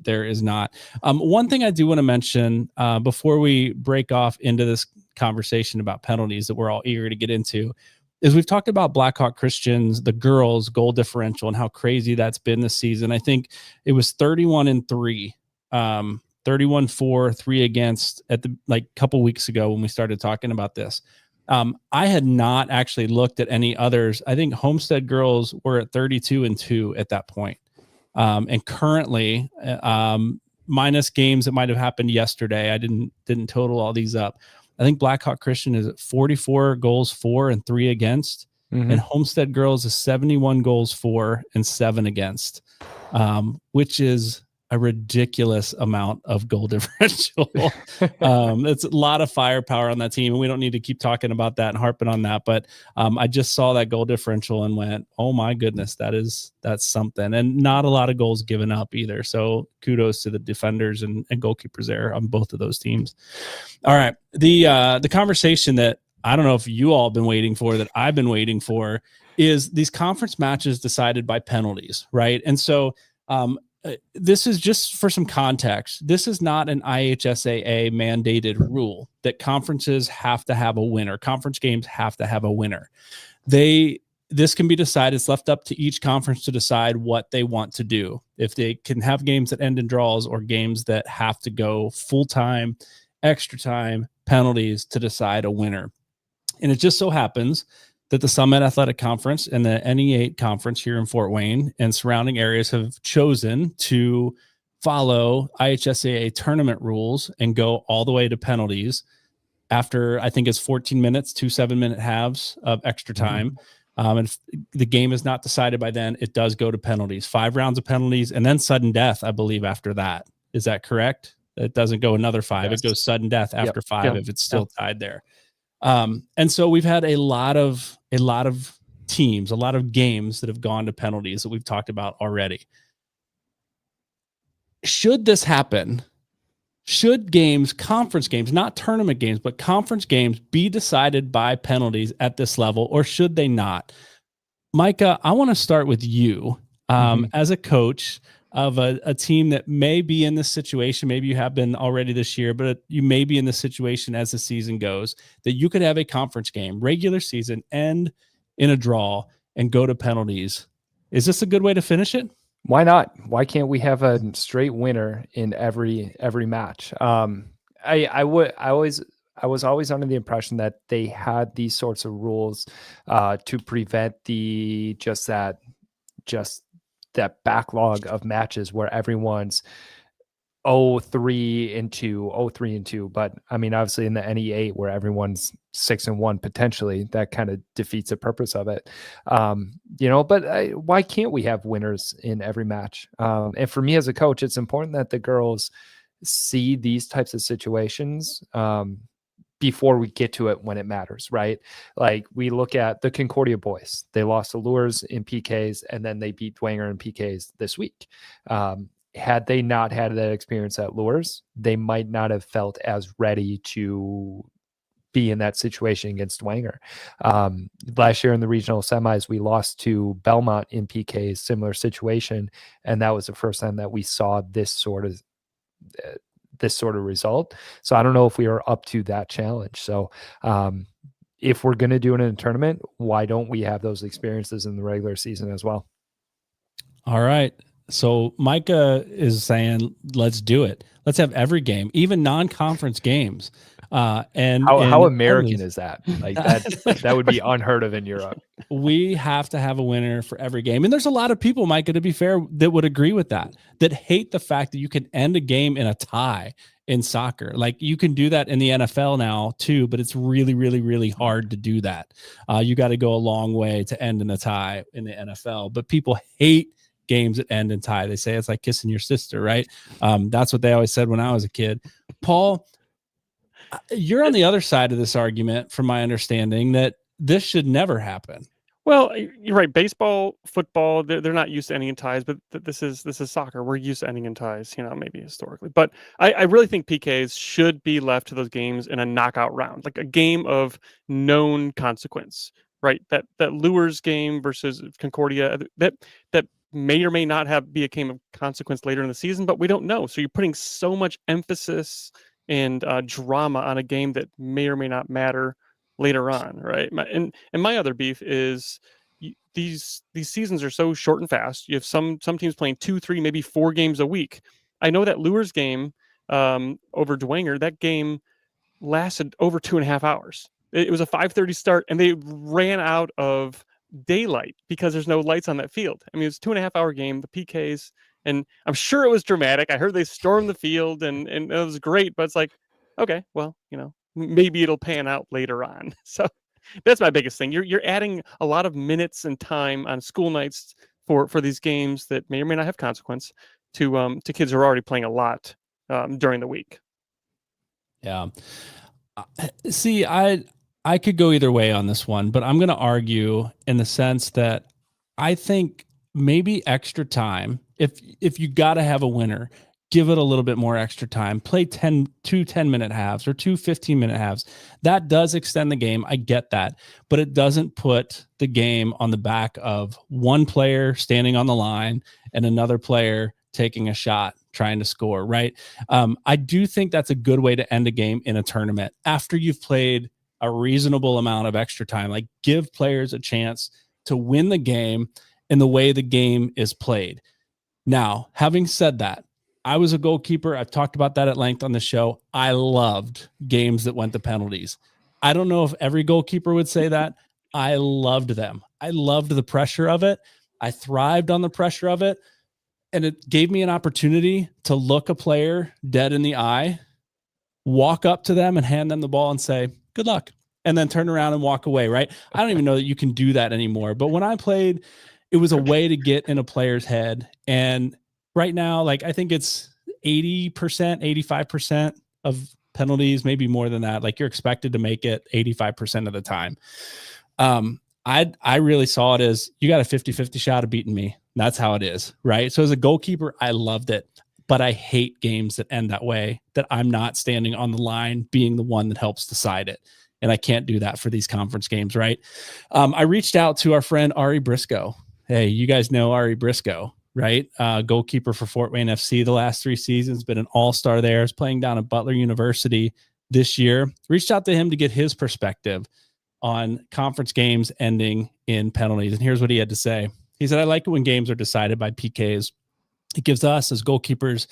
there is not. One thing I do want to mention before we break off into this conversation about penalties that we're all eager to get into is we've talked about Blackhawk Christians, the girls' goal differential, and how crazy that's been this season. I think it was 31-3, 31-4, 3 against at the couple weeks ago when we started talking about this. I had not actually looked at any others. I think Homestead girls were at 32-2 at that point. And currently, minus games that might have happened yesterday, I didn't total all these up. I think Blackhawk Christian is at 44 goals for and 3 against, and Homestead girls is 71 goals for and 7 against, which is a ridiculous amount of goal differential. It's a lot of firepower on that team, and we don't need to keep talking about that and harping on that. But I just saw that goal differential and went, "Oh my goodness, that's something." And not a lot of goals given up either. So kudos to the defenders and goalkeepers there on both of those teams. All right, the conversation that I don't know if you all have been waiting for, that I've been waiting for, is these conference matches decided by penalties, right? And so this is just for some context. This is not an IHSAA mandated rule that conferences have to have a winner. Conference games have to have a winner. This can be decided. It's left up to each conference to decide what they want to do. If they can have games that end in draws, or games that have to go full time, extra time, penalties to decide a winner. And it just so happens that the Summit Athletic Conference and the NE8 Conference here in Fort Wayne and surrounding areas have chosen to follow IHSAA tournament rules and go all the way to penalties after, I think it's 14 minutes, 2 7-minute halves of extra time. And if the game is not decided by then, it does go to penalties, 5 rounds of penalties, and then sudden death, I believe, after that. Is that correct? It doesn't go another 5. Yes. It goes sudden death after 5 if it's still tied there. And so we've had a lot of teams, a lot of games that have gone to penalties that we've talked about already. Should this happen, should games, conference games, not tournament games, but conference games, be decided by penalties at this level, or should they not? Micah, I want to start with you as a coach of a team that may be in this situation. Maybe you have been already this year, but you may be in this situation as the season goes, that you could have a conference game, regular season, end in a draw and go to penalties. Is this a good way to finish it? Why not? Why can't we have a straight winner in every match? I was always under the impression that they had these sorts of rules to prevent that backlog of matches where everyone's 0-3-2. But I mean, obviously in the NE8 where everyone's 6-1 potentially, that kind of defeats the purpose of it. But why can't we have winners in every match? And for me as a coach, it's important that the girls see these types of situations before we get to it when it matters, right? Like we look at the Concordia boys. They lost to Lures in PKs, and then they beat Dwanger in PKs this week. Had they not had that experience at Lures, they might not have felt as ready to be in that situation against Dwanger. Last year in the regional semis, we lost to Belmont in PKs, similar situation. And that was the first time that we saw this sort of result. So I don't know if we are up to that challenge. So if we're going to do it in a tournament, why don't we have those experiences in the regular season as well? All right. So Micah is saying, let's do it. Let's have every game, even non-conference games. And how American is that? Like that would be unheard of in Europe. We have to have a winner for every game. And there's a lot of people, Micah, to be fair, that would agree with that hate the fact that you can end a game in a tie in soccer. Like you can do that in the NFL now too, but it's really, really, really hard to do that. You got to go a long way to end in a tie in the NFL, but people hate games that end in tie. They say it's like kissing your sister, right? That's what they always said when I was a kid. Paul, you're on the other side of this argument, from my understanding, that this should never happen. Well, you're right. Baseball, football, they're not used to ending in ties, but this is soccer. We're used to ending in ties, maybe historically. But I really think PKs should be left to those games in a knockout round, like a game of known consequence, right? That Lures game versus Concordia, that may or may not be a game of consequence later in the season, but we don't know. So you're putting so much emphasis and drama on a game that may or may not matter later on, right? And my other beef is these seasons are so short and fast. You have some teams playing 2, 3, maybe 4 games a week. I know that Lures game over Dwanger, that game lasted over 2.5 hours. It was a 5:30 start, and they ran out of daylight because there's no lights on that field. I mean, it's a 2.5-hour game, the PKs, and I'm sure it was dramatic. I heard they stormed the field and it was great, but it's like, okay, well, maybe it'll pan out later on. So that's my biggest thing. You're adding a lot of minutes and time on school nights for these games that may or may not have consequence to kids who are already playing a lot during the week. Yeah. See, I could go either way on this one, but I'm going to argue in the sense that I think maybe extra time, if you got to have a winner, give it a little bit more extra time, play 2 10-minute halves or 2 15-minute halves. That does extend the game. I get that, but it doesn't put the game on the back of one player standing on the line and another player taking a shot, trying to score, right? I do think that's a good way to end a game in a tournament after you've played a reasonable amount of extra time. Like, give players a chance to win the game in the way the game is played. Now, having said that, I was a goalkeeper. I've talked about that at length on the show. I loved games that went to penalties. I don't know if every goalkeeper would say that. I loved them. I loved the pressure of it. I thrived on the pressure of it. And it gave me an opportunity to look a player dead in the eye, walk up to them and hand them the ball and say, good luck, and then turn around and walk away, right? I don't even know that you can do that anymore. But when I played, it was a way to get in a player's head. And right now, like, I think it's 80%, 85% of penalties, maybe more than that. Like, you're expected to make it 85% of the time. I really saw it as, you got a 50-50 shot of beating me. That's how it is, right? So as a goalkeeper, I loved it, but I hate games that end that way, that I'm not standing on the line being the one that helps decide it. And I can't do that for these conference games, right? I reached out to our friend Ari Briscoe. Hey, you guys know Ari Briscoe, right? Goalkeeper for Fort Wayne FC the last 3 seasons, been an all-star there, is playing down at Butler University this year. Reached out to him to get his perspective on conference games ending in penalties. And here's what he had to say. He said, I like it when games are decided by PKs. It gives us as goalkeepers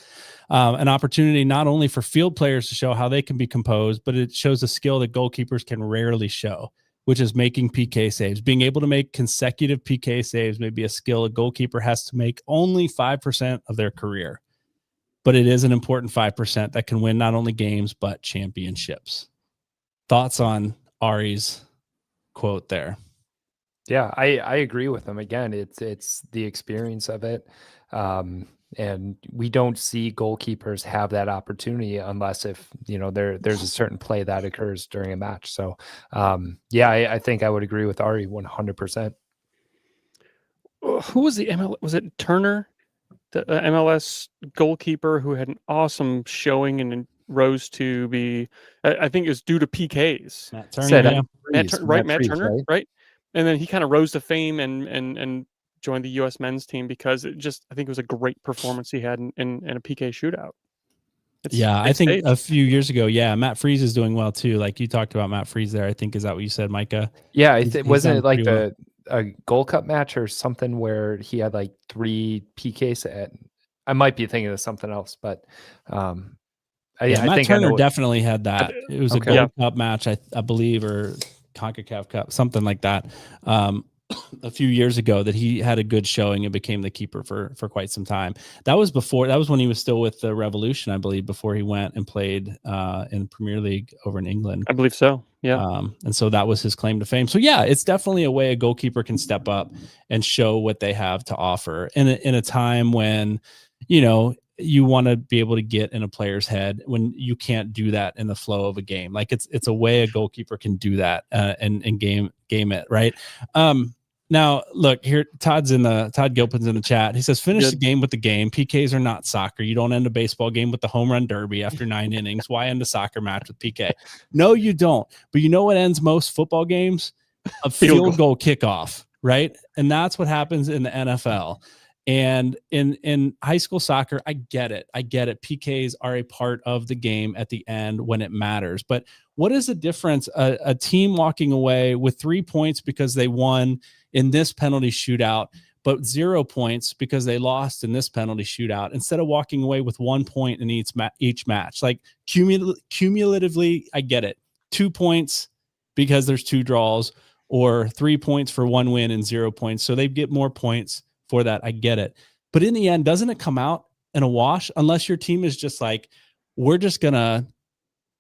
an opportunity not only for field players to show how they can be composed, but it shows a skill that goalkeepers can rarely show, which is making PK saves. Being able to make consecutive PK saves may be a skill a goalkeeper has to make only 5% of their career. but it is an important 5% that can win not only games, but championships. Thoughts on Ari's quote there? Yeah, I agree with him. Again, it's the experience of it. And we don't see goalkeepers have that opportunity unless if, there's a certain play that occurs during a match. So, I think I would agree with Ari 100%. Who was the was it Turner, the MLS goalkeeper who had an awesome showing and rose to be, I think it was due to PKs. Matt Turner, Matt Turner, right? And then he kind of rose to fame and joined the U.S. men's team because I think it was a great performance he had in a PK shootout. I think a few years ago, Matt Freese is doing well too. Like you talked about Matt Freese there. I think, is that what you said, Micah? Yeah, wasn't it like a Gold Cup match or something where he had like 3 PKs? I might be thinking of something else, but I think Turner definitely had that. It was a Gold Cup match, I believe, or CONCACAF Cup, something like that. A few years ago that he had a good showing and became the keeper for quite some time. That was when he was still with the Revolution, I believe, before he went and played in Premier League over in England. I believe so. Yeah. And so that was his claim to fame. So it's definitely a way a goalkeeper can step up and show what they have to offer in a time when, you want to be able to get in a player's head when you can't do that in the flow of a game. Like it's a way a goalkeeper can do that and game it. Right. Now look here, Todd Gilpin's in the chat. He says, finish the game with the game. PKs are not soccer. You don't end a baseball game with the home run derby after 9 innings. Why end a soccer match with PK? No, you don't. But you know what ends most football games? A field goal kickoff, right? And that's what happens in the NFL. And in high school soccer, I get it. PKs are a part of the game at the end when it matters. But what is the difference? A team walking away with 3 points because they won in this penalty shootout, but 0 points because they lost in this penalty shootout, instead of walking away with 1 point in each match. Like cumulatively, I get it. 2 points because there's 2 draws, or 3 points for 1 win and 0 points. So they get more points for that. I get it. But in the end, doesn't it come out in a wash unless your team is just like, we're just going to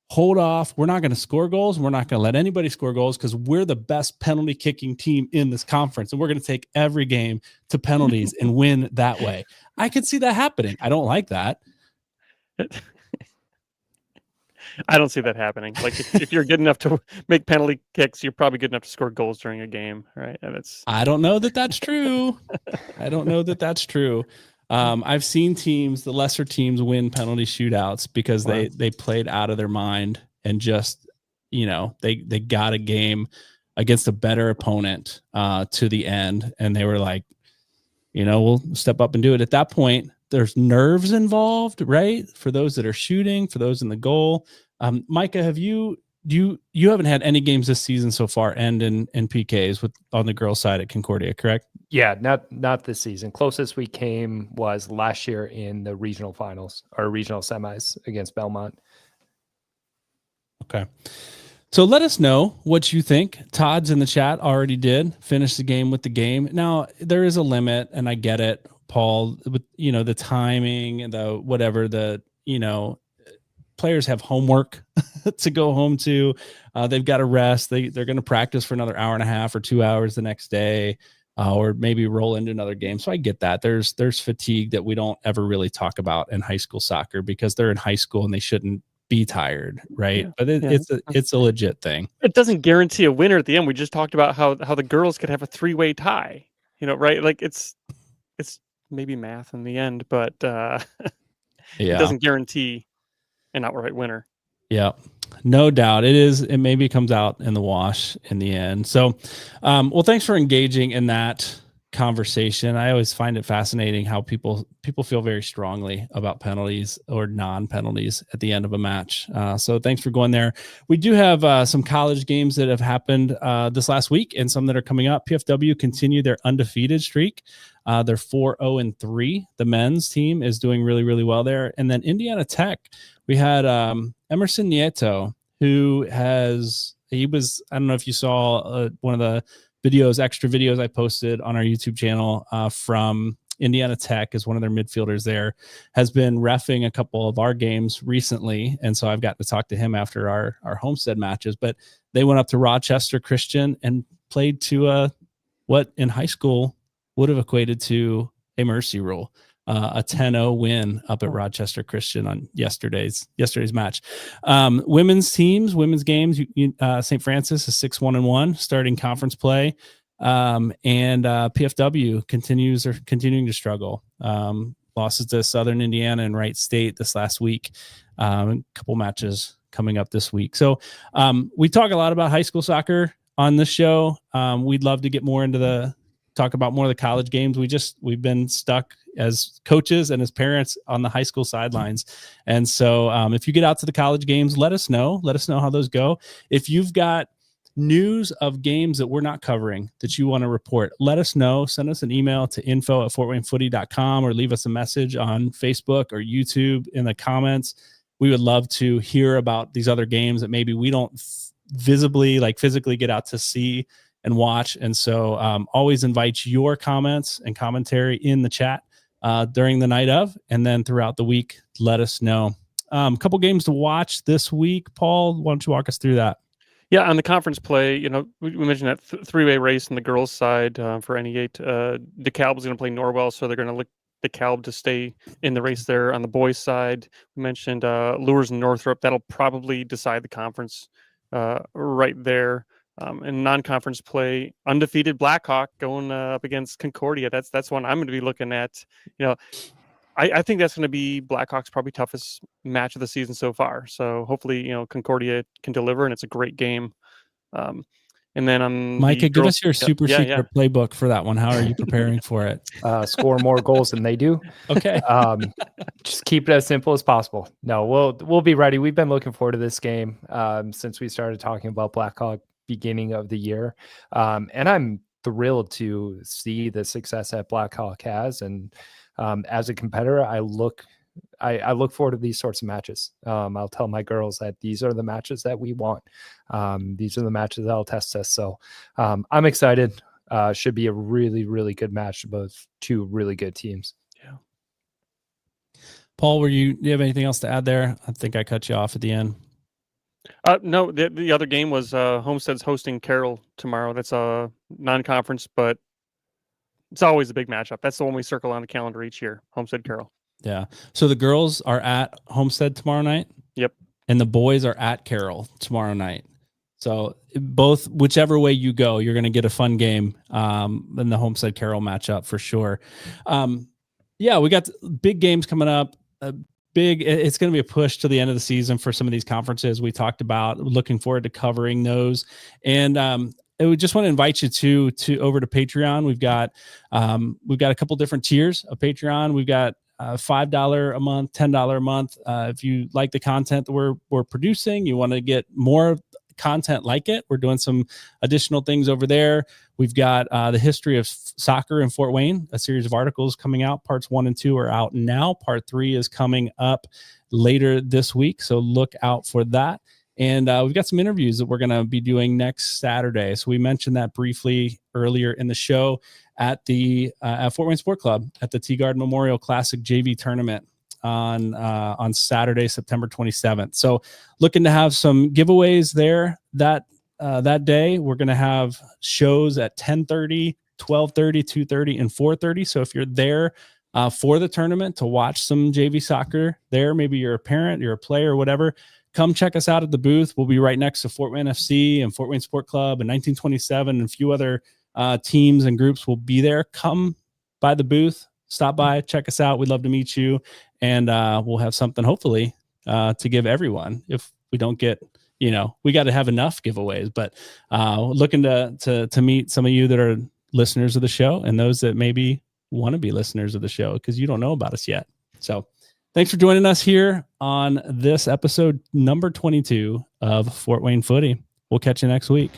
hold off. We're not going to score goals. We're not going to let anybody score goals because we're the best penalty kicking team in this conference. And we're going to take every game to penalties and win that way. I could see that happening. I don't like that. I don't see that happening. Like if you're good enough to make penalty kicks, you're probably good enough to score goals during a game, right? And I don't know that that's true. I've seen teams, the lesser teams, win penalty shootouts because they played out of their mind and just, they got a game against a better opponent to the end. And they were like, we'll step up and do it. At that point, there's nerves involved, right? For those that are shooting, for those in the goal. Micah, you haven't had any games this season so far end in PKs on the girls' side at Concordia, correct? Yeah, not this season. Closest we came was last year in the regional finals or regional semis against Belmont. Okay. So let us know what you think. Todd's in the chat already did finish the game with the game. Now, there is a limit, and I get it, Paul, with the timing and the whatever, players have homework to go home to. They've got to rest. They're going to practice for another hour and a half or 2 hours the next day, or maybe roll into another game. So I get that. There's fatigue that we don't ever really talk about in high school soccer because they're in high school and they shouldn't be tired, right? Yeah, but it's a legit thing. It doesn't guarantee a winner at the end. We just talked about how the girls could have a 3-way tie, right? Like it's maybe math in the end, but it doesn't guarantee an outright winner. Yeah, no doubt. It maybe comes out in the wash in the end. So, well, thanks for engaging in that conversation. I always find it fascinating how people feel very strongly about penalties or non-penalties at the end of a match. So thanks for going there. We do have some college games that have happened this last week and some that are coming up. PFW continue their undefeated streak. They're 4-0-3. The men's team is doing really, really well there. And then Indiana Tech, we had Emerson Nieto, who I don't know if you saw one of the extra videos I posted on our YouTube channel from Indiana Tech is one of their midfielders there, has been reffing a couple of our games recently. And so I've got to talk to him after our Homestead matches. But they went up to Rochester Christian and played to what in high school would have equated to a mercy rule. A 10-0 win up at Rochester Christian on yesterday's match. Women's games, St. Francis is 6-1-1 starting conference play. And PFW continuing to struggle. Losses to Southern Indiana and Wright State this last week. A couple matches coming up this week. So we talk a lot about high school soccer on this show. We'd love to get more into talk about more of the college games. We've been stuck as coaches and as parents on the high school sidelines. And so if you get out to the college games, let us know how those go. If you've got news of games that we're not covering that you want to report, let us know. Send us an email to info@fortwaynefooty.com or leave us a message on Facebook or YouTube in the comments. We would love to hear about these other games that maybe we don't physically get out to see and watch. And so always invite your comments and commentary in the chat during the night of, and then throughout the week, let us know. A couple games to watch this week. Paul, why don't you walk us through that? Yeah, on the conference play, we mentioned that three-way race on the girls' side for NE8. DeKalb is going to play Norwell, so they're going to look DeKalb to stay in the race there. On the boys' side, we mentioned Lures and Northrop. That'll probably decide the conference right there. In non-conference play, undefeated Blackhawk going up against Concordia. That's one I'm going to be looking at. I think that's going to be Blackhawk's probably toughest match of the season so far. So hopefully, Concordia can deliver, and it's a great game. And then on Micah, give us your super secret playbook for that one. How are you preparing for it? Score more goals than they do. Okay. Just keep it as simple as possible. No, we'll be ready. We've been looking forward to this game since we started talking about Blackhawk beginning of the year. And I'm thrilled to see the success that Blackhawk has. And as a competitor, I look forward to these sorts of matches. I'll tell my girls that these are the matches that we want. These are the matches that'll test us. So I'm excited. Should be a really, really good match, both two really good teams. Yeah. Paul, do you have anything else to add there? I think I cut you off at the end. No, the other game was Homestead's hosting Carroll tomorrow. That's a non-conference, but it's always a big matchup. That's the one we circle on the calendar each year, Homestead Carroll. Yeah. So the girls are at Homestead tomorrow night? Yep. And the boys are at Carroll tomorrow night. So both, whichever way you go, you're going to get a fun game in the Homestead Carroll matchup for sure. Yeah, we got big games coming up. It's going to be a push to the end of the season for some of these conferences we talked about. Looking forward to covering those. And we just want to invite you to over to Patreon. We've got a couple different tiers of Patreon. We've got $5 a month, $10 a month. If you like the content that we're producing, you want to get more content like it, we're doing some additional things over there. We've got the history of soccer in Fort Wayne, a series of articles coming out. Parts 1 and 2 are out now. Part 3 is coming up later this week, so look out for that. And we've got some interviews that we're going to be doing next Saturday. So we mentioned that briefly earlier in the show at the at Fort Wayne Sport Club at the T-Guard Memorial Classic JV Tournament on Saturday, September 27th. So looking to have some giveaways there that day. We're going to have shows at 10:30, 12:30, 2:30, and 4:30. So if you're there for the tournament to watch some JV soccer there, maybe you're a parent, you're a player, whatever, come check us out at the booth. We'll be right next to Fort Wayne FC and Fort Wayne Sport Club and 1927 and a few other teams and groups will be there. Come by the booth, stop by, check us out. We'd love to meet you. And we'll have something hopefully to give everyone. If we don't get, we got to have enough giveaways, but looking to meet some of you that are listeners of the show and those that maybe want to be listeners of the show because you don't know about us yet. So thanks for joining us here on this episode number 22 of Fort Wayne Footy. We'll catch you next week.